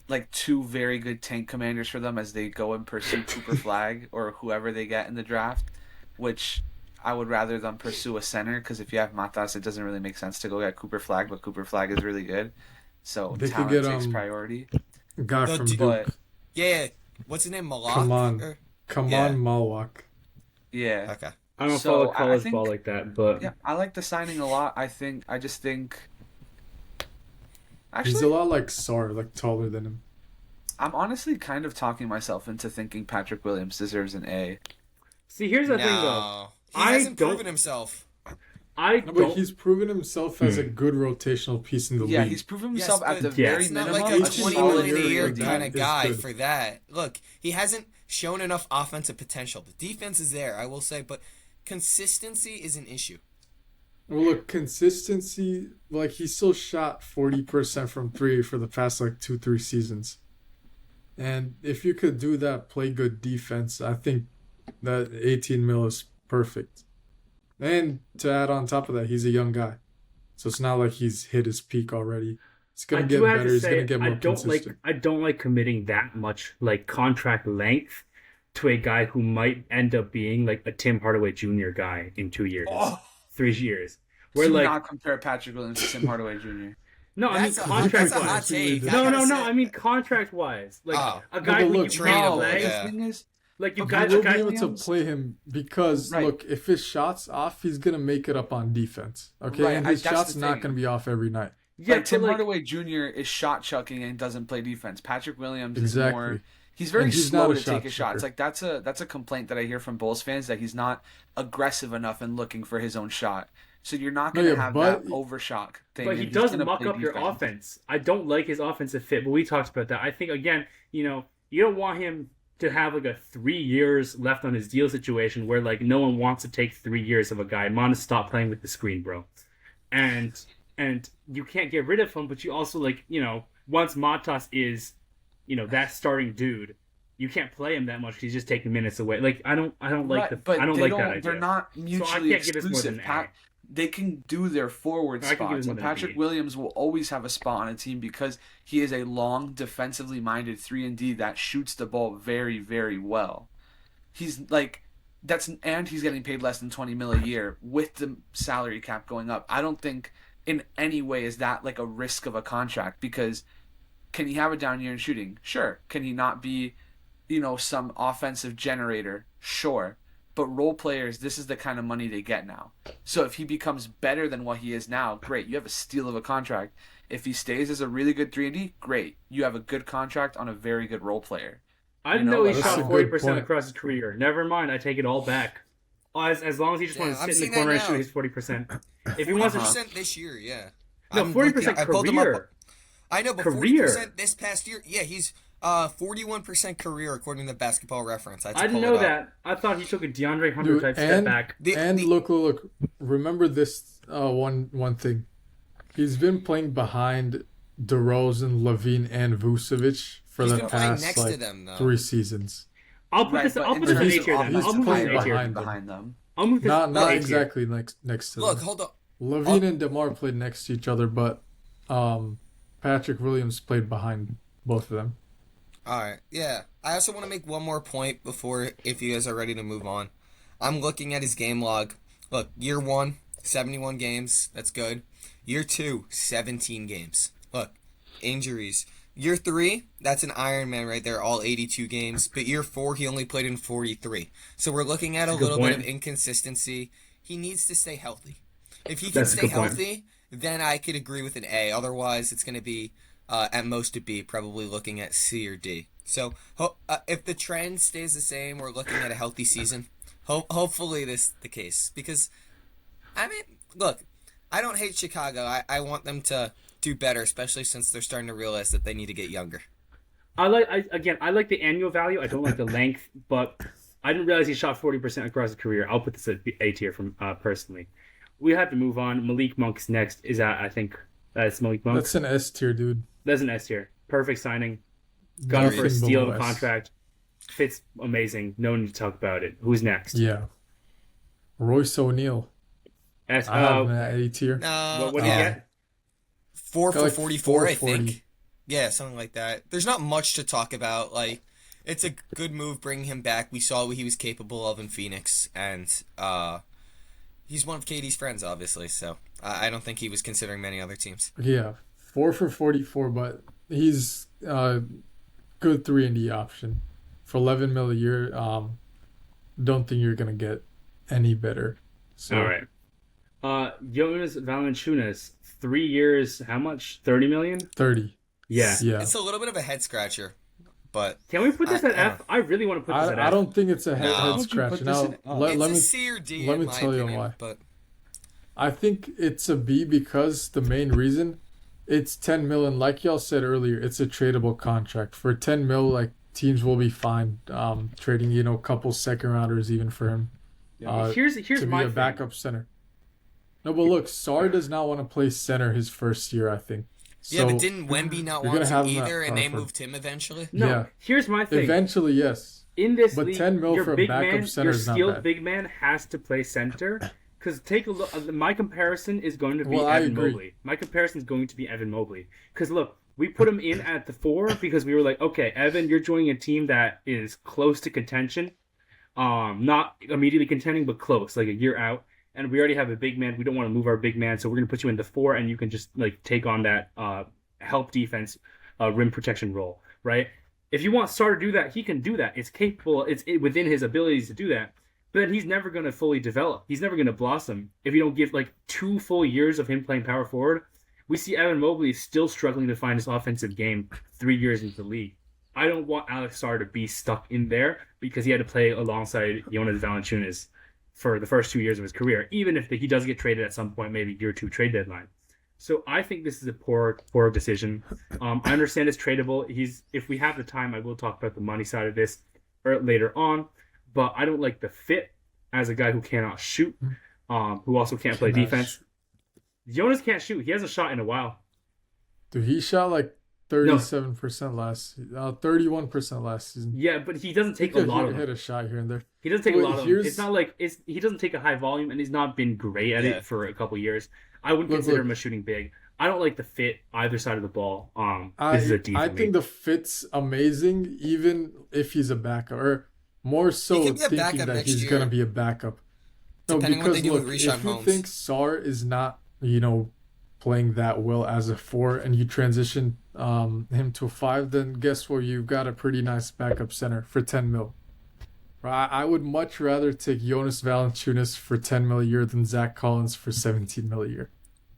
like two very good tank commanders for them as they go and pursue Cooper Flag or whoever they get in the draft, which I would rather them pursue a center because if you have Matas, it doesn't really make sense to go get Cooper Flag, but Cooper Flag is really good. So They could talent get, takes priority. A guy No, from dude, Duke. But yeah, what's his name? Malak? Come on. Or- Come yeah. on, Malwak. yeah. Okay. I don't So, follow I college think- ball like that, but Yeah, I like the signing a lot. I just think He's a actually lot like Sar, like taller than him. I'm honestly kind of talking myself into thinking Patrick Williams deserves an A. see, here's the No. thing though. He I hasn't don't- proven himself. I No, but don't. he's proven himself as a good rotational piece in the Yeah, league. he's proven Yes, himself at the but Yeah. very it's not minimum. like a a Each 20 solid million a year year like kind that of is guy good. for that. Look, he hasn't shown enough offensive potential. The defense is there, I will say, but consistency is an issue. Well, look, consistency, like, he still shot 40% from three for the past, like, 2-3 seasons. And if you could do that, play good defense, I think that 18 mil is perfect. And to add on top of that, he's a young guy. So it's not like he's hit his peak already. He's I going to do get have better. to He's going say, to get I more don't consistent. I don't like committing that much like contract length to a guy who might end up being like a Tim Hardaway Jr. guy in 2 years, Oh, 3 years. Where do like not compare Patrick Williams to Tim Hardaway Jr. no, I mean That's a hot contract take. wise. I No, gotta no, no. say- I mean contract wise, like Oh. a guy No, but who look, you trade him, can't No, play. yeah. the thing is, Like you But got He a will be guy. able to Williams- play him because, Right. look, if his shot's off, he's going to make it up on defense. Okay? Right, And his that's shot's the not thing. going to be off every night. Yeah, like Tim but, like, Hardaway Jr. is shot chucking and doesn't play defense. Patrick Williams Exactly. is more. He's very And he's slow not a to shot take a shot. It's chucker. like that's a complaint that I hear from Bulls fans that he's not aggressive enough in looking for his own shot. So you're not going to No, yeah, have but- that overshot thing. But and he he's does gonna muck play up your defense. offense. I don't like his offensive fit, but we talked about that. I think again, you don't want him to have like a 3 years left on his deal situation where like no one wants to take 3 years of a guy. Mona, stop playing with the screen, bro. And you can't get rid of him, but you also like, once Matas is, that starting dude, you can't play him that much because he's just taking minutes away. Like I don't like Right, but I don't they like don't, that idea. They're not mutually can't give this more exclusive. than an A. They can do their forward I can give spots, this and more than a Patrick B. Williams will always have a spot on a team because he is a long, defensively minded 3-and-D that shoots the ball very, very well. He's like and he's getting paid less than 20 mil a year with the salary cap going up. I don't think in any way is that like a risk of a contract because can he have a down year in shooting? Sure. Can he not be, some offensive generator? Sure. But role players, this is the kind of money they get now. So if he becomes better than what he is now, great. You have a steal of a contract. If he stays as a really good 3-and-D, great. You have a good contract on a very good role player. I didn't know he That's shot a good 40% point. across his career. Never mind, I take it all back. As long as he just Yeah, wants to I'm sit in seeing the corner and that shoot now. his 40%. If he wants to, 40% this year, yeah. no, I'm 40% looking- I pulled him up. career. I know, but Career. 40% this past year, yeah, he's 41% career according to Basketball Reference. I didn't know that. I thought he took a DeAndre Hunter Dude, type step and- back. Look. Remember this one thing. He's been playing behind DeRozan, Levine, and Vucevic for He's the been playing past next to like them, though. 3 seasons. I'll put this. but I'll in put this in terms A of tier then. offensive I'll move this playing in A tier. behind them. behind them. I'll move this. Not to A tier. exactly next to Look, them. hold on. Levine and DeMar played next to each other, but Patrick Williams played behind both of them. All right, yeah. I also want to make one more point before, if you guys are ready to move on. I'm looking at his game log. Look, year 1, 71 games. That's good. Year 2, 17 games. Look, injuries. Year 3, that's an Iron Man right there, all 82 games. But year 4, he only played in 43. So we're looking at a That's a good little bit of point. inconsistency. He needs to stay healthy. If he can That's a stay good point. healthy, then I could agree with an A. Otherwise, it's going to be at most a B, probably looking at C or D. So if the trend stays the same, we're looking at a healthy season. Hopefully this the case. Because, I mean, look, I don't hate Chicago. I want them to do better, especially since they're starting to realize that they need to get younger. I like the annual value. I don't like the length, but I didn't realize he shot 40% across his career. I'll put this at A tier from personally. We have to move on. Malik Monk's next. Is that I think that's Malik Monk. That's an S tier, dude. That's an S tier. Perfect signing. Got him for a Nothing steal of below a S. contract. Fits amazing. No need to talk about it. Who's next? Yeah. Royce O'Neal. S. I have him at A tier. No, what do you get? 4 for Got like 44, I 440. think. Yeah, something like that. There's not much to talk about. Like, it's a good move bringing him back. We saw what he was capable of in Phoenix, and he's one of KD's friends, obviously. So I don't think he was considering many other teams. Yeah. 4 for 44, but he's good 3-and-D option. For 11 mil a year, don't think you're going to get any better. So, All right. Jonas Valanciunas, 3 years, how much? 30 million? 30. Yeah. Yeah. It's a little bit of a head scratcher, but Can we put this I at F? I really want to put this at F. I don't think it's a head, No. head Why don't you scratch. put this Now, in- oh. let it's a me C or D let in me my tell you opinion. why. But I think it's a B because the main reason it's 10 mil, and like y'all said earlier, it's a tradable contract. For 10 mil, like teams will be fine trading, a couple second rounders even for him. Here's to be my a thing. backup center. No, but look, Sarr does not want to play center his first year, I think. So yeah, but didn't Wemby not you're want gonna to have him at either, and they power forward. moved him eventually? No, Yeah. here's my thing. Eventually, yes. In this But league, 10 mil your for a big backup man, center your is not skilled bad. big man has to play center. Because take a look. My comparison is going to be Well, I Evan agree. Mobley. My comparison is going to be Evan Mobley. Because look, we put him in at the 4 because we were like, okay, Evan, you're joining a team that is close to contention. Not immediately contending, but close, like a year out. And we already have a big man. We don't want to move our big man, so we're going to put you in the 4, and you can just like take on that help defense, rim protection role, right? If you want Sarr to do that, he can do that. It's capable. It's within his abilities to do that. But he's never going to fully develop. He's never going to blossom if you don't give like 2 full years of him playing power forward. We see Evan Mobley still struggling to find his offensive game 3 years into the league. I don't want Alex Sarr to be stuck in there because he had to play alongside Jonas Valanciunas for the first 2 years of his career, even if he does get traded at some point, maybe year 2 trade deadline. So I think this is a poor decision. I understand it's tradable. If we have the time, I will talk about the money side of this later on. But I don't like the fit as a guy who cannot shoot, who also can't play Cannot defense. Jonas can't shoot. He hasn't shot in a while. Dude, he shot like 37% 31% last season. Yeah, but he doesn't take He a lot of hit them. a shot here and there. He doesn't take a Wait, lot of them. It's not like he doesn't take a high volume, and he's not been great at Yeah. it for a couple years. I wouldn't Look, consider look. him a shooting big. I don't like the fit either side of the ball. This is a D for I me. think the fit's amazing, even if he's a backup, or more so He could be a thinking backup that next he's year. going to be a backup. No, Depending on what because they do with look, Richaun if you Holmes. think Sarr is not, playing that well as a 4, and you transition him to a 5, then guess what? You've got a pretty nice backup center for 10 mil. I would much rather take Jonas Valanciunas for 10 mil a year than Zach Collins for 17 mil a year.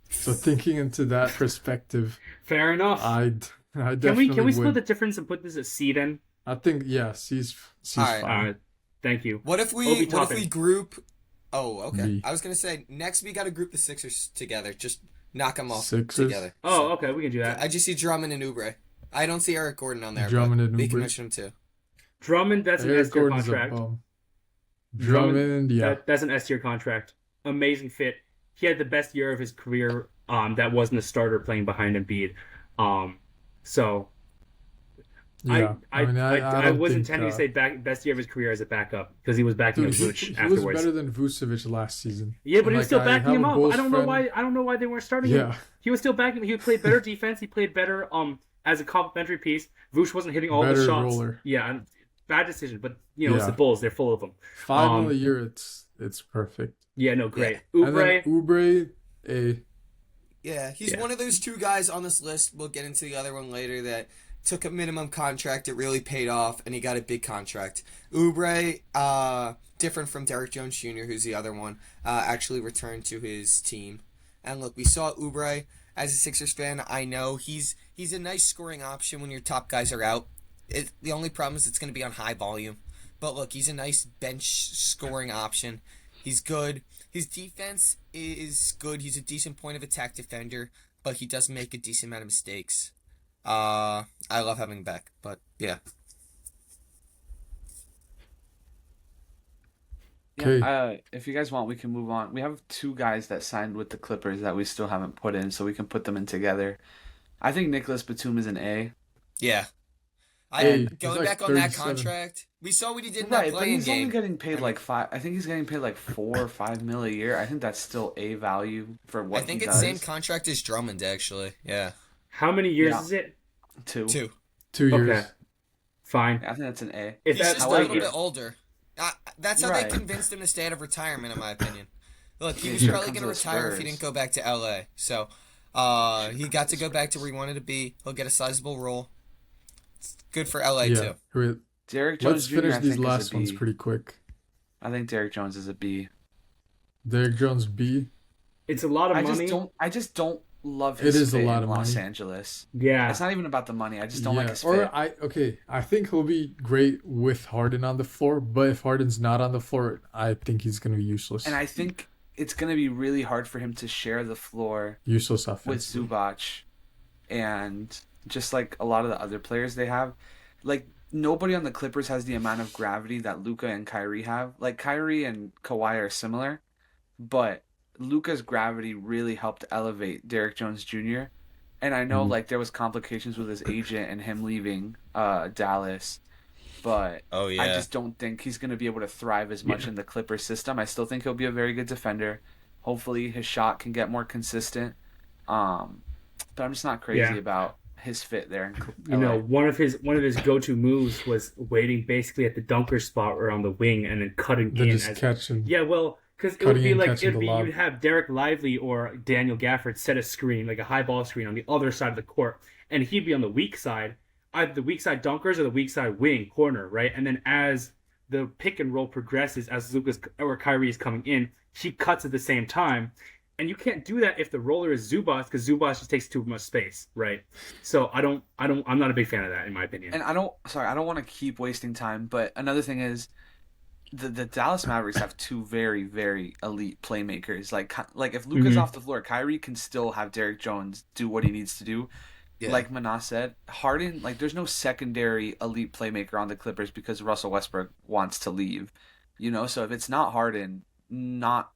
So thinking into that perspective, Fair enough. I definitely Can we split would. the difference and put this at C then? I think he's All right. fine. Thank you. What if Obi we Toppin. group? Oh, okay. B. I was gonna say next we got to group the Sixers together. Just knock them off Sixers? together. Oh, okay, we can do that. I just see Drummond and Oubre. I don't see Eric Gordon on there. Drummond but and we can Oubre. mention him too. Drummond, that's an Eric S tier Gordon's a contract. bum. Drummond, yeah. That's an S tier contract. Amazing fit. He had the best year of his career. That wasn't a starter playing behind Embiid. So Yeah. I don't was think, intending to say best year of his career as a backup because he was backing dude, up he Vooch was afterwards. better than Vucevic last season. Yeah, but And, he was still I backing have him a up. Bulls I don't know friend- why they weren't starting him. Yeah. He was still backing him. He played better defense. He played better as a complementary piece. Vooch wasn't hitting all the Better shots. roller. Yeah, and bad decision. But it's Yeah. the Bulls. They're full of them. 5 mil a year, it's perfect. Yeah, no, great. And Oubre, then Oubre, a Yeah, he's Yeah. one of those 2 guys on this list. We'll get into the other one later that took a minimum contract. It really paid off, and he got a big contract. Oubre, different from Derek Jones Jr., who's the other one, actually returned to his team. And look, we saw Oubre. As a Sixers fan, I know he's a nice scoring option when your top guys are out. The only problem is it's going to be on high volume. But look, he's a nice bench scoring option. He's good. His defense is good. He's a decent point of attack defender, but he does make a decent amount of mistakes. I love having him back, but yeah. Okay. Yeah, if you guys want, we can move on. We have 2 guys that signed with the Clippers that we still haven't put in, so we can put them in together. I think Nicholas Batum is an A. Yeah. Hey, Going he's back like on that 37. contract, we saw what he did in Right, that but playing he's only game. getting paid like 5. I think he's getting paid like 4 or 5 mil a year. I think that's still A value for what I think he it's the does. same contract as Drummond, actually. Yeah. How many years Yeah. is it? 2. 2. 2 years. Okay. Fine. Yeah, I think that's an A. If He's that's just a however- little bit older. That's how Right. they convinced him to stay out of retirement, in my opinion. Look, he Yeah, was here probably comes going to those retire if he Spurs. didn't go back to LA. So, he got to go back to where he wanted to be. He'll get a sizable role. It's good for LA, Yeah. too. Wait, Derek Jones let's Jr. finish I these think last is a ones B. pretty quick. I think Derek Jones is a B. Derek Jones B. It's a lot of I money. just don't love It his is a fit lot in of Los money. Angeles. Yeah. It's not even about the money. I just don't like his fit. Or I think he'll be great with Harden on the floor, but if Harden's not on the floor, I think he's gonna be useless. And I think it's going to be really hard for him to share the floor Useless with offensively. Zubac and just like a lot of the other players they have. Like, nobody on the Clippers has the amount of gravity that Luka and Kyrie have. Like, Kyrie and Kawhi are similar, but Luka's gravity really helped elevate Derek Jones Jr. And I know, Mhm. like, there was complications with his agent and him leaving Dallas, but Oh, yeah. I just don't think he's going to be able to thrive as much in the Clippers system. I still think he'll be a very good defender. Hopefully his shot can get more consistent. But I'm just not crazy about his fit there. You know, one of his go-to moves was waiting basically at the dunker spot or on the wing and then cutting Then in. just catching. Yeah, well, because it would Cutting be and like catching the lob. you'd have Derek Lively or Daniel Gafford set a screen, like a high ball screen on the other side of the court, and he'd be on the weak side, either the weak side dunkers or the weak side wing corner, right? And then as the pick and roll progresses, as Lucas or Kyrie is coming in, he cuts at the same time. And you can't do that if the roller is Zubac, because Zubac just takes too much space, right? So I'm not a big fan of that, in my opinion. And I don't want to keep wasting time, but another thing is the Dallas Mavericks have 2 very, very elite playmakers. Like if Luka's Mhm. off the floor, Kyrie can still have Derek Jones do what he needs to do. Yeah. Like Manas said, Harden, like, there's no secondary elite playmaker on the Clippers because Russell Westbrook wants to leave. You know, so if it's not Harden, not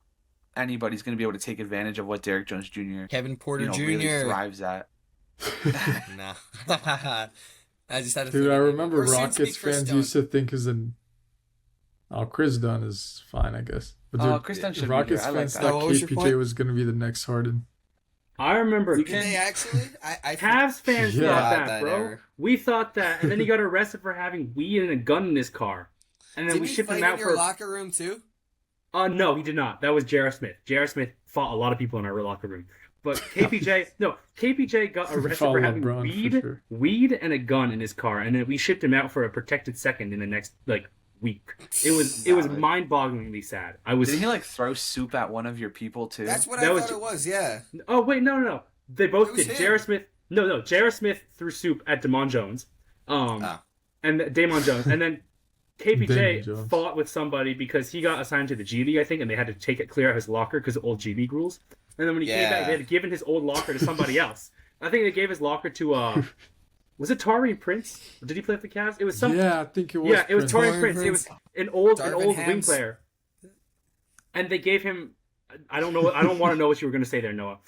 anybody's going to be able to take advantage of what Derek Jones Jr. Kevin Porter Jr. really thrives at. Nah. I just had to Dude, I remember Or soon to Rockets speak Chris fans Dunn. used to think Chris Dunn is fine, I guess. But dude, Chris Dunn should be Rockets here. I like fans that. thought Oh, what was your KPJ point? was gonna be the next Harden. I remember You Did they actually? I Cavs fans Yeah. thought That that, bro. error. We thought that, and then he got arrested for having weed and a gun in his car. And then Did we he shipped fight him in out your for... locker room too? No, he did not. That was J.R. Smith. J.R. Smith fought a lot of people in our locker room. But KPJ got arrested Follow for having LeBron, for sure. weed and a gun in his car, and then we shipped him out for a protected second in the next week. It was Valid. mind-bogglingly sad. I was. Didn't he like throw soup at one of your people too? That's what That I was- thought it was. Yeah. Oh wait, no. They both It was did. him. J.R. Smith. No. J.R. Smith threw soup at Damon Jones. Oh. And Damon Jones, and then Damon KPJ Jones. fought with somebody because he got assigned to the G League, I think, and they had to clear out his locker because of old G League rules. And then when he came Yeah. back, they had given his old locker to somebody else. I think they gave his locker to was it Tari Prince? Or did he play for the Cavs? It was some. Yeah, I think it was. Yeah, it was Prince. Taurean Prince. It was an old Darvin wing Hams. player. And they gave him. I don't know. I don't want to know what you were going to say there, Noah.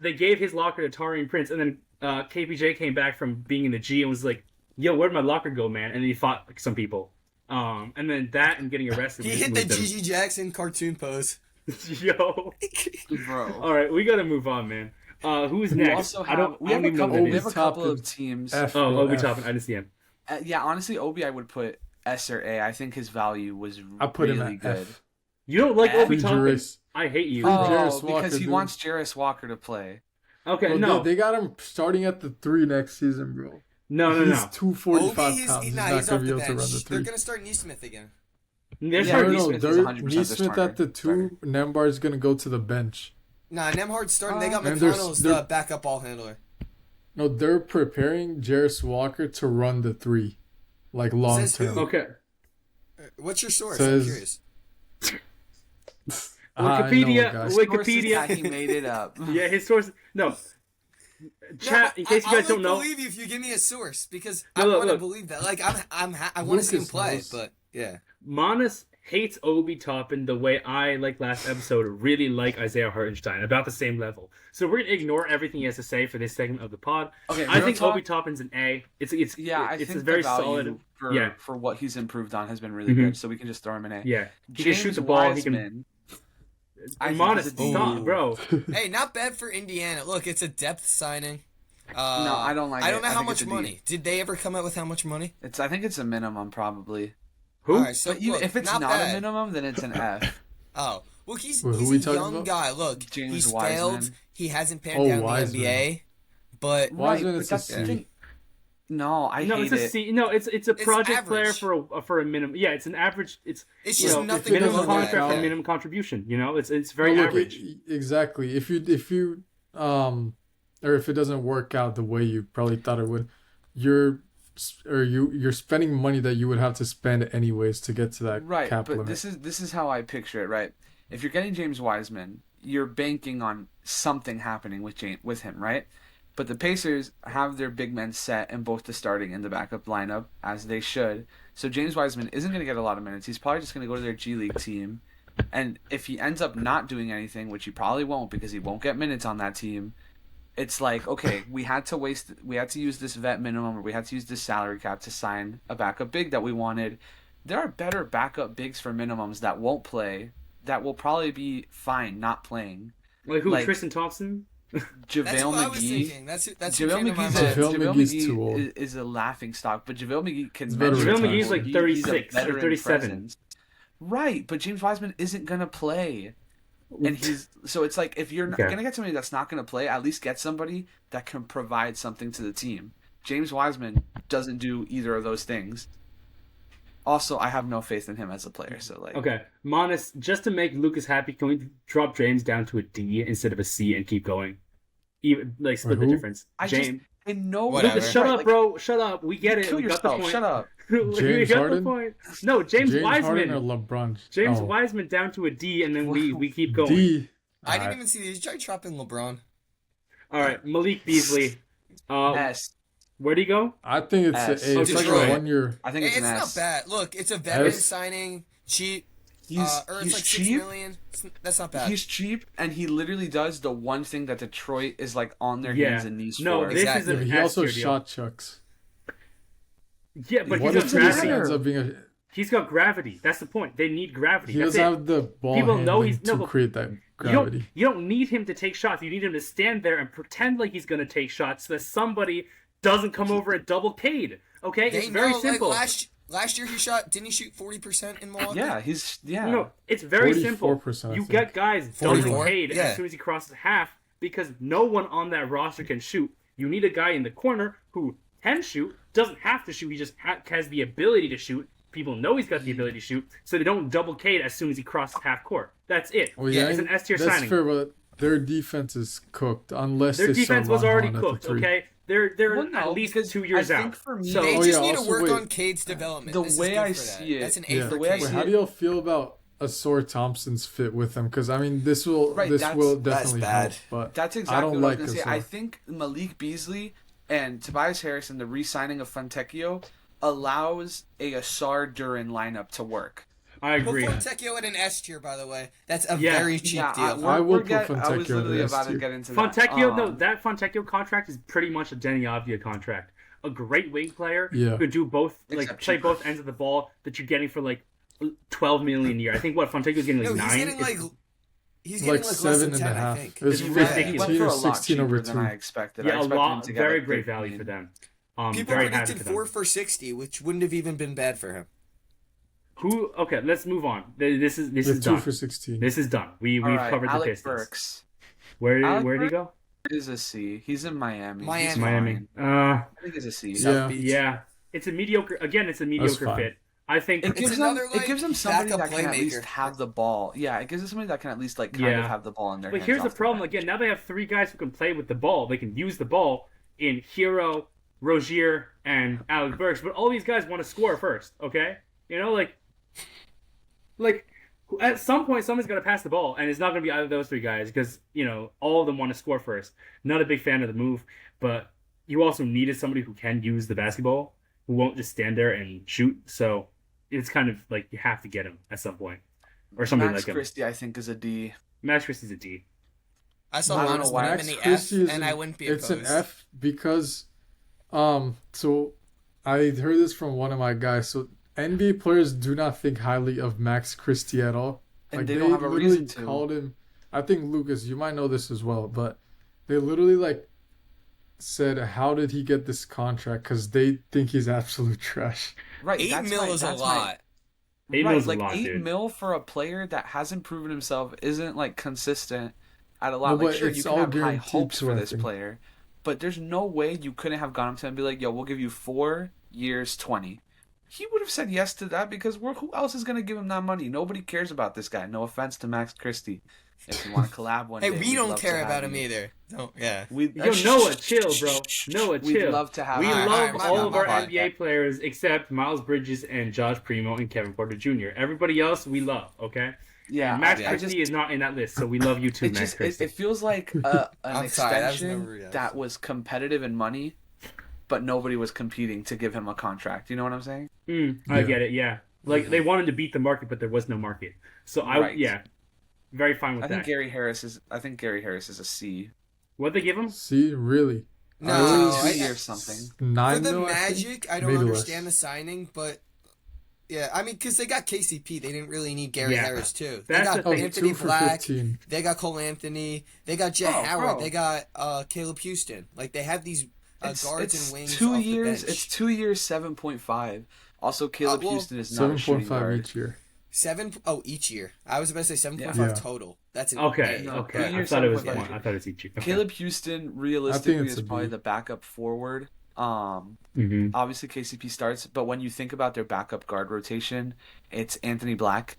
They gave his locker to Taurean Prince, and then KPJ came back from being in the G and was like, "Yo, where'd my locker go, man?" And then he fought some people. And then that and getting arrested. He just hit the moved him. Gigi Jackson cartoon pose. Yo. bro. All right, we gotta move on, man. Who's We next? also I have don't. we have a even know couple. who We that have is. a couple of Top teams. F. Oh, Obi F. Toppin. I didn't see him. Yeah, honestly, Obi I would put S or A. I think his value was I put really him at good. F. You don't like F. Obi Toppin? Jarris. I hate you. Free Oh, Jarris Walker, because he dude. wants Jarris Walker to play. Okay, Bro, no. dude, they got him starting at the 3 next season, bro. No. He's 245 Obi, pounds. He's nah, not he's gonna off be the able to run bench. the They're 3. gonna start Neesmith again. There's Yeah, No, hardly no, Neesmith is 100% the Neesmith starter. at the 2. Nembar is gonna go to the bench. Nah, Nemhard's starting. They got And McConnell as the they're- backup ball handler. No, they're preparing Jarris Walker to run the 3, like long Says who? term. Okay. What's your source? Says- I'm curious. Wikipedia. guys. Wikipedia. He made it up. Yeah, his source. No. Chat. No, In case you guys I'll don't know. believe you if you give me a source because No, I look, want to look. believe that. Like I want to see him Lucas play, knows. but yeah. Manas hates Obi Toppin the way I, like last episode, really like Isaiah Hartenstein, about the same level. So we're gonna ignore everything he has to say for this segment of the pod. Okay, I real think talk- Obi Toppin's an A. It's I it's think a very the value solid. for, yeah. for what he's improved on has been really Mhm. good, so we can just throw him in A. Yeah, he can James shoot the ball. He can. Wiseman, I think Manas, he's a D. stop, bro. Hey, not bad for Indiana. Look, it's a depth signing. No, I don't like I it. don't know I how think it's much a D. money. Did they ever come out with how much money? I think it's a minimum probably. Who? All right, so But even look, if it's not bad. a minimum, then it's an F. Oh, well, he's Wait, who we a talking young about? guy. Look, James he's Wiseman. failed. He hasn't panned Oh, down Wiseman. the NBA. But Wiseman but is a that's the C. thing. No, I No, hate it's a it. C. No, it's a project player average. for a minimum. Yeah, it's an average. It's it's you just know, nothing minimum more than that. contract and Yeah. minimum contribution. You know, it's very No, look, average. Exactly. If you or if it doesn't work out the way you probably thought it would, you're spending money that you would have to spend anyways to get to that Right, cap but limit. this is how I picture it. Right, if you're getting James Wiseman, you're banking on something happening with him, right? But the Pacers have their big men set in both the starting and the backup lineup, as they should. So James Wiseman isn't going to get a lot of minutes. He's probably just going to go to their G League team. And if he ends up not doing anything, which he probably won't because he won't get minutes on that team, it's like, okay, we had to use this vet minimum, or we had to use this salary cap to sign a backup big that we wanted. There are better backup bigs for minimums that won't play, that will probably be fine not playing. Like who? like- Tristan Thompson? That's JaVale what I was McGee. thinking. That's who JaVale came to my McGee's, mind. JaVale JaVale McGee's McGee too old. is a laughing stock, but JaVale McGee can He's better JaVale retired. McGee's like He's a 36 or veteran 37. presence. Right, but James Wiseman isn't gonna play. And it's like, if you're Okay. gonna get somebody that's not gonna play, at least get somebody that can provide something to the team. James Wiseman doesn't do either of those things. Also, I have no faith in him as a player. So like, Okay, Manas, just to make Lucas happy, can we drop James down to a D instead of a C and keep going? Even like split the Who? difference. James, I know. Whatever. Lucas, shut Right, up, like, bro. Shut up. We get it. Kill We got the yourself. point. Shut up. we James got Harden? the point. No, James Harden or Wiseman. LeBron? James Oh, Wiseman down to a D, and then we keep going. D. I didn't Alright. even see these. Did you try dropping LeBron? All right, Malik Beasley. S. Where'd he go? I think it's S. it's like Detroit. a 1 year. I think it's It's an not S. bad. Look, it's a veteran S. signing. Cheap. He's Earns he's like cheap. $6 million. That's not bad. He's cheap, and he literally does the one thing that Detroit is like on their Yeah. hands and knees No, for. this Exactly. is Yeah, an but he also S tier deal. shot chucks. Yeah, but What he's if got this gravity. ends up being a? He's got gravity. That's the point. They need gravity. He That's doesn't it. have the ball People know handling he's- no, to but create that You gravity. don't need him to take shots. You need him to stand there and pretend like he's going to take shots so that somebody doesn't come over and double Cade. Okay? They It's very know, simple. Like last year he shot. Didn't he shoot 40% in Milwaukee? Yeah. No, it's very simple. 44%, I You think. get guys double 44? Cade Yeah. as soon as he crosses half because no one on that roster can shoot. You need a guy in the corner who can shoot, doesn't have to shoot, he just has the ability to shoot. People know he's got the ability to shoot, so they don't double Cade as soon as he crosses half court. That's it. Well, It's an S tier that's signing. fair, but their defense is cooked unless Their they defense start was already Ron at the cooked, three. okay? They're Well, no, at least because 2 years I think out. for me- So They Oh, just yeah, need to also work wait. on Cade's development. The This is way good I for see that. it- That's an A Yeah. for The way I Cade. Wait, see how it- do y'all feel about Asor Thompson's fit with them? Because I mean, this will Right, that's definitely bad. help. But That's exactly I don't what like I was going to say. Asor. I think Malik Beasley and Tobias Harris and the re-signing of Fontecchio allows a Asar Duran lineup to work. I Put agree. Fontecchio at an S tier, by the way. That's a Yeah. very cheap deal. I will put I was Fontecchio in literally the about S to tier. get into that. Fontecchio, no, that Fontecchio contract is pretty much a Denny Avdia contract. A great wing player Yeah. who could do both, like Except play cheaper. both ends of the ball that you're getting for like 12 million a year. I think what Fontecchio's getting like No, 9. he's getting It's- like Like less than 7 and 10, a I half. think. It was It's Right, he ridiculous. went 15 for or a lot 16 over cheaper than I 2. expected. I yeah, a expected him lot, to get very like great 15. value for them. People Very happy predicted for them. 4 for 60, which wouldn't have even been bad for him. Who? Okay, let's move on. This is Yeah, 2 done. for 16. This is done. We've All right, covered the Alec Pistons. Burks Where Alec did he go? is a C. He's in Miami. Miami. He's Miami. fine. I think he's a C. Yeah. Yeah. It's a mediocre. Again, it's a mediocre fine. fit. I think It gives another, them it like, gives them somebody backup that can at least playmaker. have the ball. Yeah, it gives them somebody that can at least like kind of have the ball in their But hands. here's the off problem bench. again. Now they have 3 guys who can play with the ball. They can use the ball in Hero, Rozier, and Alex Burks. But all these guys want to score first. Okay, you know, like at some point somebody's got to pass the ball, and it's not going to be either of those 3 guys because all of them want to score first. Not a big fan of the move, but you also needed somebody who can use the basketball, who won't just stand there and shoot. So it's kind of like you have to get him at some point, or somebody Max like him. Christie, I think, is a D. Max Christie's a D. I saw I don't Giannis know why. put him in Max the Christie F, is and I wouldn't be opposed. It's an F because, so I heard this from one of my guys. So NBA players do not think highly of Max Christie at all. And Like they don't have a literally reason to. called him. I think Lucas, you might know this as well, but they literally like said, "How did he get this contract?" Because they think he's absolute trash. Right, 8 that's mil my- is a that's my- lot. 8 right, mil is a like lot, 8 dude. mil for a player that hasn't proven himself isn't like consistent at a lot. No, like but sure, it's you can all have high guaranteed hopes too, for I this think. player, but there's no way you couldn't have gone up to him and be like, "Yo, we'll give you 4 years, 20." He would have said yes to that because who else is going to give him that money? Nobody cares about this guy. No offense to Max Christie. If you want to collab one Hey, day, we we'd don't love to care have about him you. either. Don't, yeah. We Yo, Noah, chill, bro. Noah, We'd chill. love to have We you. Alright, love alright, my all bad, of my our bad. NBA players except Miles Bridges and Josh Primo and Kevin Porter Jr. Everybody else we love, okay? Yeah, And Max I Christie just- is not in that list, so we love you too, It Max just it, Christie. it feels like an I'm sorry, that was extension never real. that was competitive in money, but nobody was competing to give him a contract. You know what I'm saying? I Yeah. get it, yeah. Like, they wanted to beat the market, but there was no market. So, Right. very fine with I that. think Gary Harris is a C. What'd they give him? See, really, No, I Two I- years something. For 9 the mil, I think? Magic, I don't Maybe understand less. the signing, but yeah, I mean, because they got KCP, they didn't really need Gary Yeah. Harris too. They That's got the thing. Oh, Anthony 2 for Black, 15. they got Cole Anthony, they got Jet Oh, Howard, bro. they got Caleb Houston. Like they have these guards It's and wings. 2 off years. The bench. It's 2 years, 7.5. Also, Caleb well, Houston is not a shooting 7.5 guard. each year. each year. I was about to say 7.5 Yeah. total. That's an Okay, A. No, okay. I years, thought it was 7.5. one. I thought it was each. Okay. Caleb Houston realistically it's is a probably B. the backup forward. Mhm. Obviously KCP starts, but when you think about their backup guard rotation, it's Anthony Black.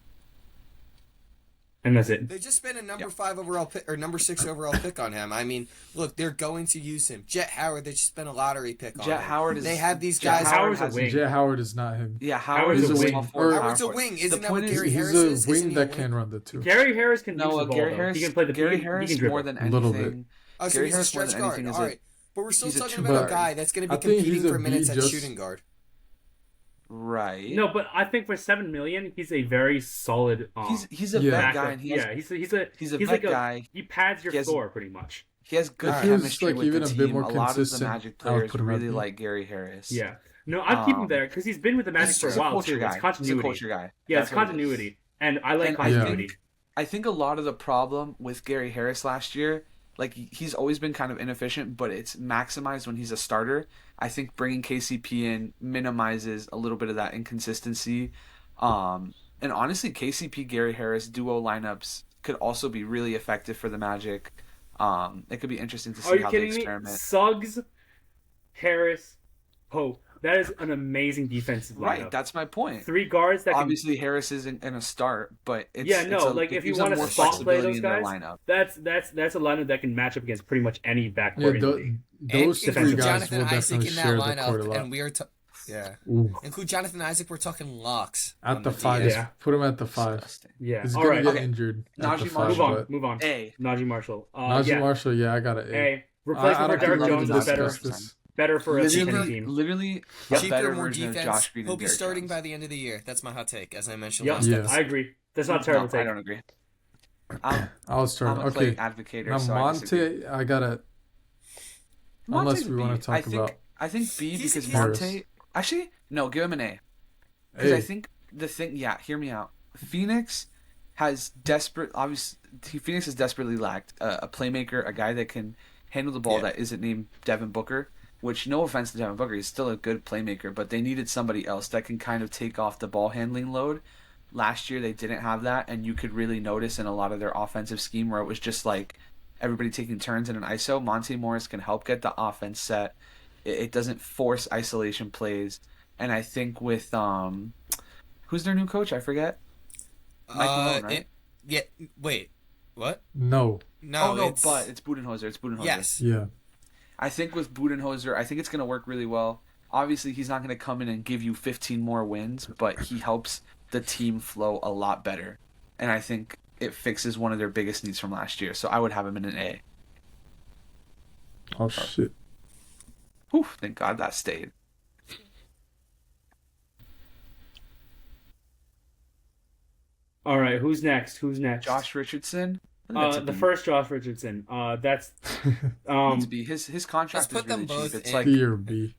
And that's it. They just spent a number Yep. 5 overall pick or number 6 overall pick on him. I mean, look, they're going to use him. Jet Howard, they just spent a lottery pick on Jet him. Howard is. They have these Jet guys. Howard's a has- wing. Jet Howard is not him. Yeah, Howard's Howard is a a wing. small forward. Or- Howard's a power forward. wing. Isn't The that what point is, Gary He's Harris a is? wing Isn't he a that wing? can run the two. Gary Harris can use No, the ball, Gary though. Harris. He can play the Gary he Harris can dribble. more than A little anything. bit. Oh, so Gary he's a Harris more stretch than guard. anything is All a- right. But we're still he's a talking two about a guard. guy that's going to I be think competing he's a for minutes B at just- shooting guard. Right. No, but I think for $7 million, he's a very solid. He's a Yeah. vet backup. guy, and Yeah, he's a he's a he's vet like guy. he pads your He has- floor pretty much. He has good If he was, chemistry like, with even the a bit team. more A lot of the consistent, Magic I would players put him at really B. like Gary Harris. Yeah. No, I'd keep him Um, there because he's been with the Magic for a He's a while culture too. guy. It's He's a continuity. culture guy. Yeah, it's That's what it is. continuity, and I like And continuity. I think a lot of the problem with Gary Harris last year, like he's always been kind of inefficient, but it's maximized when he's a starter. I think bringing KCP in minimizes a little bit of that inconsistency. And honestly, KCP Gary Harris duo lineups could also be really effective for the Magic. It could be interesting to Are see you how they kidding me? experiment. Suggs, Harris, Pope. That is an amazing defensive lineup. Right, that's my point. 3 guards that can. Obviously, Harris isn't in a start, but it's Yeah, no, it's if you gives them want to more spot play flexibility those in their guys, lineup. that's a lineup that can match up against pretty much any backcourt Yeah, in the league. those And 3 include guys Jonathan will Isaac definitely in that share the court a lineup, lot. and we are yeah. Ooh. Include Jonathan Isaac. We're talking locks At on the D. 5, Yeah. put him at the 5. Disgusting. Yeah. He's All gonna right. get Okay. injured at Najee the 5. Marshall. But Move on. A. Najee Marshall. Najee Yeah. Marshall, yeah, I got an A. A. Replacement I for don't Derrick think we Jones can is better. discuss this. Better for a Literally, contending team. literally a Cheaper, better more version defense. of Josh Green He'll and be Derrick starting Jones. by the end of the year. That's my hot take, as I mentioned Yep. last Yeah. episode. I agree. That's not a terrible No, take. I don't agree. I'm I'll start. a Clay Okay. advocator. Now, so I disagree. Monte, I got to. Unless Monte's we want B. to talk about. I think B He's- because he's- Monte. Actually, no, give him an A. Because A. I think the thing. Yeah, hear me out. Phoenix has Phoenix has desperately lacked a playmaker, a guy that can handle the ball Yeah. that isn't named Devin Booker. Which, no offense to Devin Booker, he's still a good playmaker, but they needed somebody else that can kind of take off the ball handling load. Last year they didn't have that, and you could really notice in a lot of their offensive scheme where it was just like everybody taking turns in an ISO. Monte Morris can help get the offense set. It doesn't force isolation plays, and I think with Who's their new coach? I forget. Mike Malone, right? Yeah. Wait. What? No. No. But it's Budenholzer. It's Budenholzer. Yes. Yeah. I think with Budenholzer, I think it's going to work really well. Obviously, he's not going to come in and give you 15 more wins, but he helps the team flow a lot better. And I think it fixes one of their biggest needs from last year. So I would have him in an A. Oh shit. Whew, thank God that stayed. All right, who's next? Josh Richardson. I think that's a The B. first Josh Richardson. That's It's a B. His contract Let's put is really them both cheap. It's in. like B or B.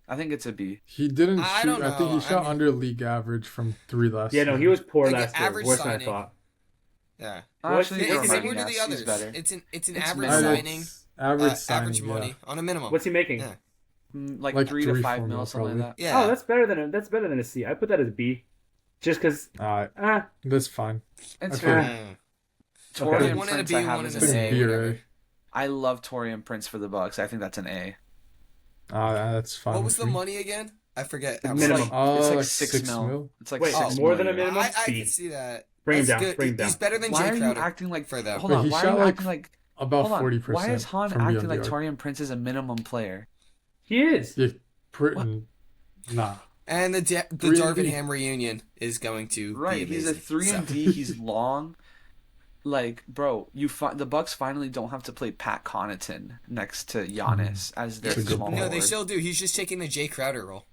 I think it's a B. He didn't I shoot. don't I think know. he shot I mean- under league average from 3 last yeah, no, year. he was poor Like an last year. average Worse than I signing. thought. Yeah. Actually, It's never mind, similar to the yes, he's others. better. It's an It's average minimum. signing. Average signing, Average yeah. money on a minimum. What's he making? Yeah. Like 3 to 5 4 mil, mil, something like that. Yeah. Oh, that's better than a C. I put that as a B, just because. That's fine. It's Okay. fair. Mm. Torian One and a Prince B, I have one as and an a A. C. B or whatever. A. I love Torian Prince for the Bucks. I think that's an A. That's fine. What was with the me. money again? I forget. How Minimum. much. It's like like 6 mil. It's like Wait, 6 more than a million. minimum? I B. can see that. Bring him That's down. good. Bring him down. He's better than Why Jay are you Crowder acting like for them. Hold Wait, on. he Why shot are you like acting like about hold on. 40%. Why is Han from acting beyond like the arc. Torian Prince is a minimum player? He is. Yeah, nah. And the Three and D. Darvingham reunion is going to Right. be He's a amazing. 3 and So- D. He's long. Like, bro, the Bucks finally don't have to play Pat Connaughton next to Giannis as their That's a good small point. No, forward. they still do. He's just taking the Jay Crowder role.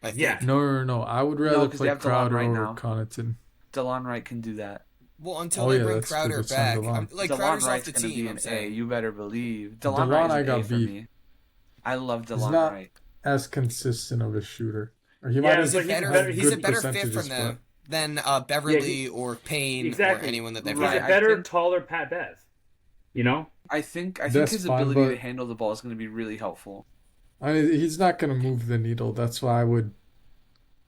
I think. Yeah. No. I would rather 'cause they play have DeLon Crowder right over now. Connaughton. DeLon Wright can do that. Well, until Oh, they yeah, bring that's Crowder good. Son back, DeLon. like DeLon Crowder's off Wright's the gonna team. be I'm an A. saying. You better believe. DeLon DeLon, Wright is I an got A for B. me. I love He's DeLon not- Wright. As consistent of a shooter. Or he Yeah, might he's have a Better, better- he's a good better fit percentages, from them but- than Beverly or Payne Exactly. or anyone that they've He's Right, a had. better, I think- taller Pat Bev. You know? I think That's his fine, ability but- to handle the ball is going to be really helpful. I mean, he's not going to move the needle. That's why I would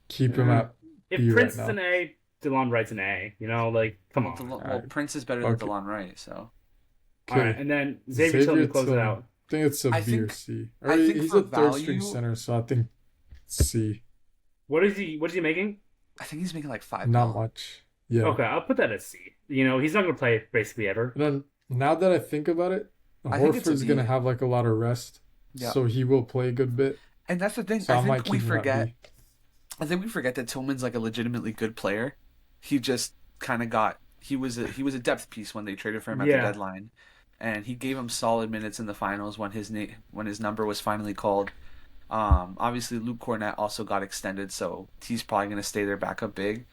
keep him at If B Prince right is now. an A, DeLon Wright's an A. You know, like, come on. Well, Alright. Prince is better than Okay. DeLon Wright, so. All right, and then Xavier Tillman to close it Tillman. out. I think it's a I B or think- C. I Or think he's for a third string value- center, so I think C. What is he making? I think he's making like 5 Not mil. much. Yeah. Okay, I'll put that as C. You know, he's not going to play basically ever. And then now that I think about it, I think it's a Horford's B. going to have like a lot of rest, Yeah. so he will play a good bit. And that's the thing. So I I might think we keep him at forget. B. I think we forget that Tillman's like a legitimately good player. He just kind of got. He was a depth piece when they traded for him at the Yeah. deadline, and he gave him solid minutes in the finals when his number was finally called. Obviously, Luke Cornett also got extended, so he's probably going to stay their backup big.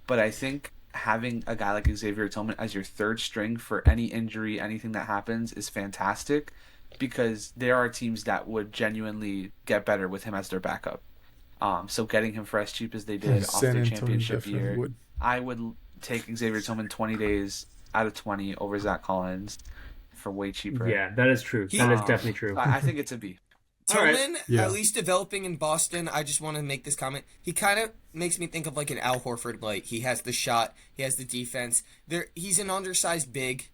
But I think having a guy like Xavier Tillman as your third string for any injury, anything that happens, is fantastic, because there are teams that would genuinely get better with him as their backup. So getting him for as cheap as they did off San their Antonio championship definitely year, would. I would take Xavier Tillman 20 days out of 20 over Zach Collins for way cheaper. Yeah, that is true. That is definitely true. I think it's a B. All right. Tillman, Yeah. at least developing in Boston, I just want to make this comment. He kind of makes me think of like an Al Horford. Like, he has the shot, he has the defense. He's an undersized big.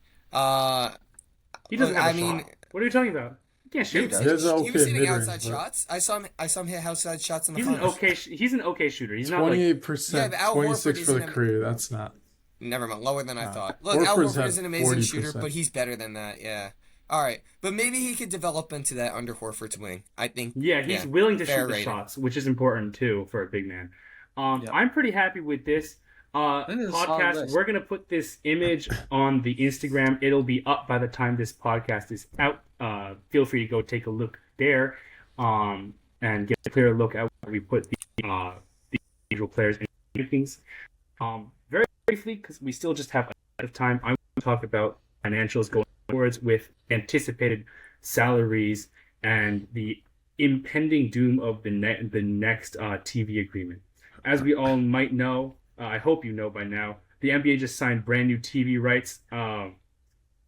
He doesn't have a shot. What are you talking about? He can't shoot. He has an He was okay hitting mid-range, outside but- shots. I saw him hit outside shots in the He's an finals. okay. He's an okay shooter. He's not like 28%, Yeah, but Al Horford 26 for the isn't a- career. That's not. Never mind, lower than I thought. Look, Al Horford's Horford had is an amazing 40%. shooter, but he's better than that. Yeah. All right, but maybe he could develop into that under Horford's wing. I think. Yeah, he's willing to fair shoot the rating. shots, which is important too for a big man. Yep. I'm pretty happy with this think it's a solid podcast. list. We're gonna put this image on the Instagram. It'll be up by the time this podcast is out. Feel free to go take a look there, and get a clearer look at where we put the individual players and rankings. Very briefly, because we still just have a bit of time, I want to talk about financials going forwards with anticipated salaries and the impending doom of the next TV agreement. As we all might know, I hope you know by now, the NBA just signed brand new TV rights.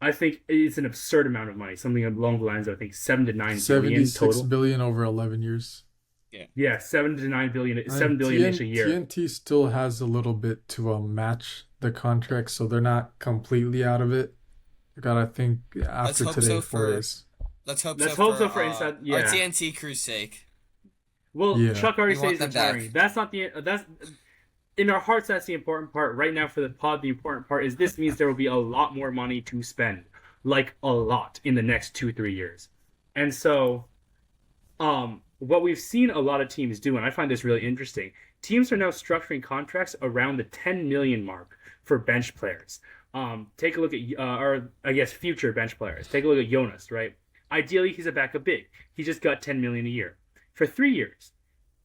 I think it's an absurd amount of money, something along the lines of I think 7 to 9 billion 76 total. billion over 11 years. Yeah, 7 to 9 billion, And 7 billion each a year. TNT still has a little bit to match the contract, so they're not completely out of it. I gotta think after hope today, so 4 for- days. Let's hope Let's so hope for, so for inside- yeah. our TNT crew's sake. Well, Yeah. Chuck already We said want he's them back. retiring. That's not the in our hearts, that's the important part. Right now, for the pod, the important part is this means there will be a lot more money to spend, like a lot, in the next 2-3 years. And so, what we've seen a lot of teams do, and I find this really interesting, teams are now structuring contracts around the 10 million mark for bench players. Take a look at, or I guess future bench players. Take a look at Jonas, right? Ideally, he's a backup big. He just got 10 million a year for 3 years.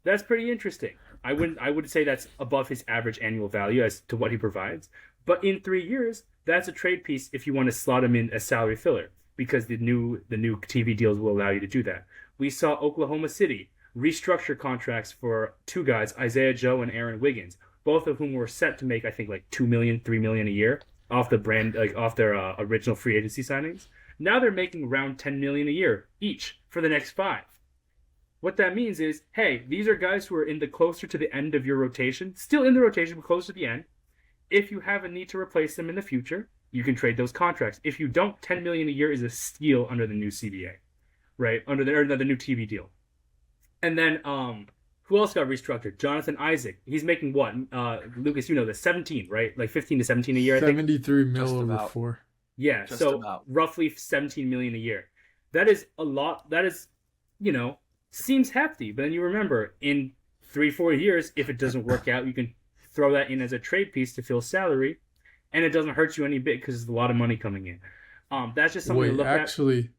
That's pretty interesting. I would say that's above his average annual value as to what he provides. But in 3 years, that's a trade piece if you want to slot him in as salary filler, because the new TV deals will allow you to do that. We saw Oklahoma City restructure contracts for two guys, Isaiah Joe and Aaron Wiggins, both of whom were set to make, I think, like $2 million, $3 million a year off the brand, like off their original free agency signings. Now they're making around $10 million a year each for the next 5. What that means is, hey, these are guys who are in the closer to the end of your rotation, still in the rotation, but close to the end. If you have a need to replace them in the future, you can trade those contracts. If you don't, $10 million a year is a steal under the new CBA, right? Under the new TV deal. And then, who else got restructured? Jonathan Isaac. He's making what? Lucas, you know the 17, right? Like 15 to 17 a year, I think. 73 mil Just over about. 4. Yeah, Just so about. roughly 17 million a year. That is a lot. That is, seems hefty. But then you remember, in 3-4 years, if it doesn't work out, you can throw that in as a trade piece to fill salary, and it doesn't hurt you any bit because there's a lot of money coming in. That's just something to Wait, look actually,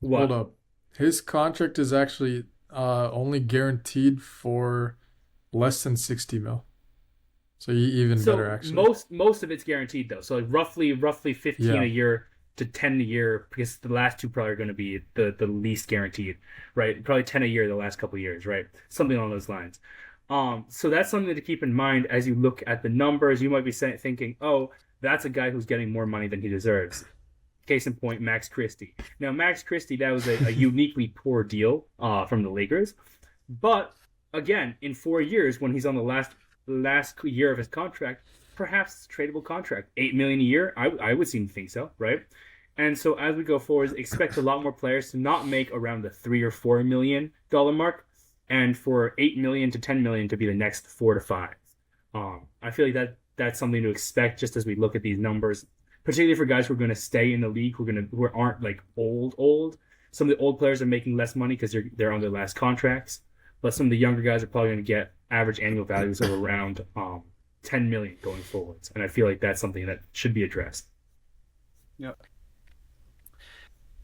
at. hold up. His contract is actually only guaranteed for less than 60 mil. So even better, actually. Most of it's guaranteed though. So like roughly 15 Yeah. a year to 10 a year, because the last two probably are going to be the least guaranteed, right? Probably 10 a year the last couple of years, right? Something along those lines. So that's something to keep in mind as you look at the numbers. You might be thinking, oh, that's a guy who's getting more money than he deserves. Case in point, Max Christie. Now, Max Christie, that was a uniquely poor deal from the Lakers. But again, in 4 years, when he's on the last year of his contract, perhaps it's a tradable contract. $8 million a year, I would seem to think so, right? And so as we go forward, expect a lot more players to not make around the $3 or $4 million mark, and for $8 million to $10 million to be the next 4 to 5. I feel like that's something to expect just as we look at these numbers, particularly for guys who are going to stay in the league, who aren't like old. Some of the old players are making less money because they're on their last contracts, but some of the younger guys are probably going to get average annual values of around 10 million going forwards, and I feel like that's something that should be addressed. Yep.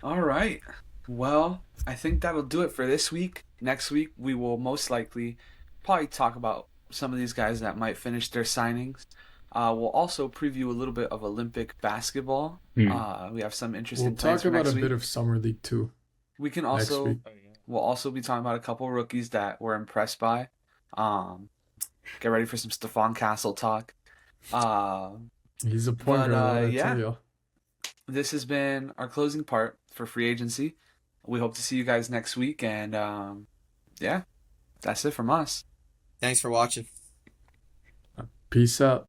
All right. Well, I think that'll do it for this week. Next week, we will most likely probably talk about some of these guys that might finish their signings. We'll also preview a little bit of Olympic basketball. We have some interesting We'll plans talk for about next a week. bit of Summer League too. We can next also week. we'll also be talking about a couple rookies that we're impressed by. Get ready for some Stephon Castle talk. He's a point guard, yeah. tell you. This has been our closing part for free agency. We hope to see you guys next week, and yeah, that's it from us. Thanks for watching. Peace out.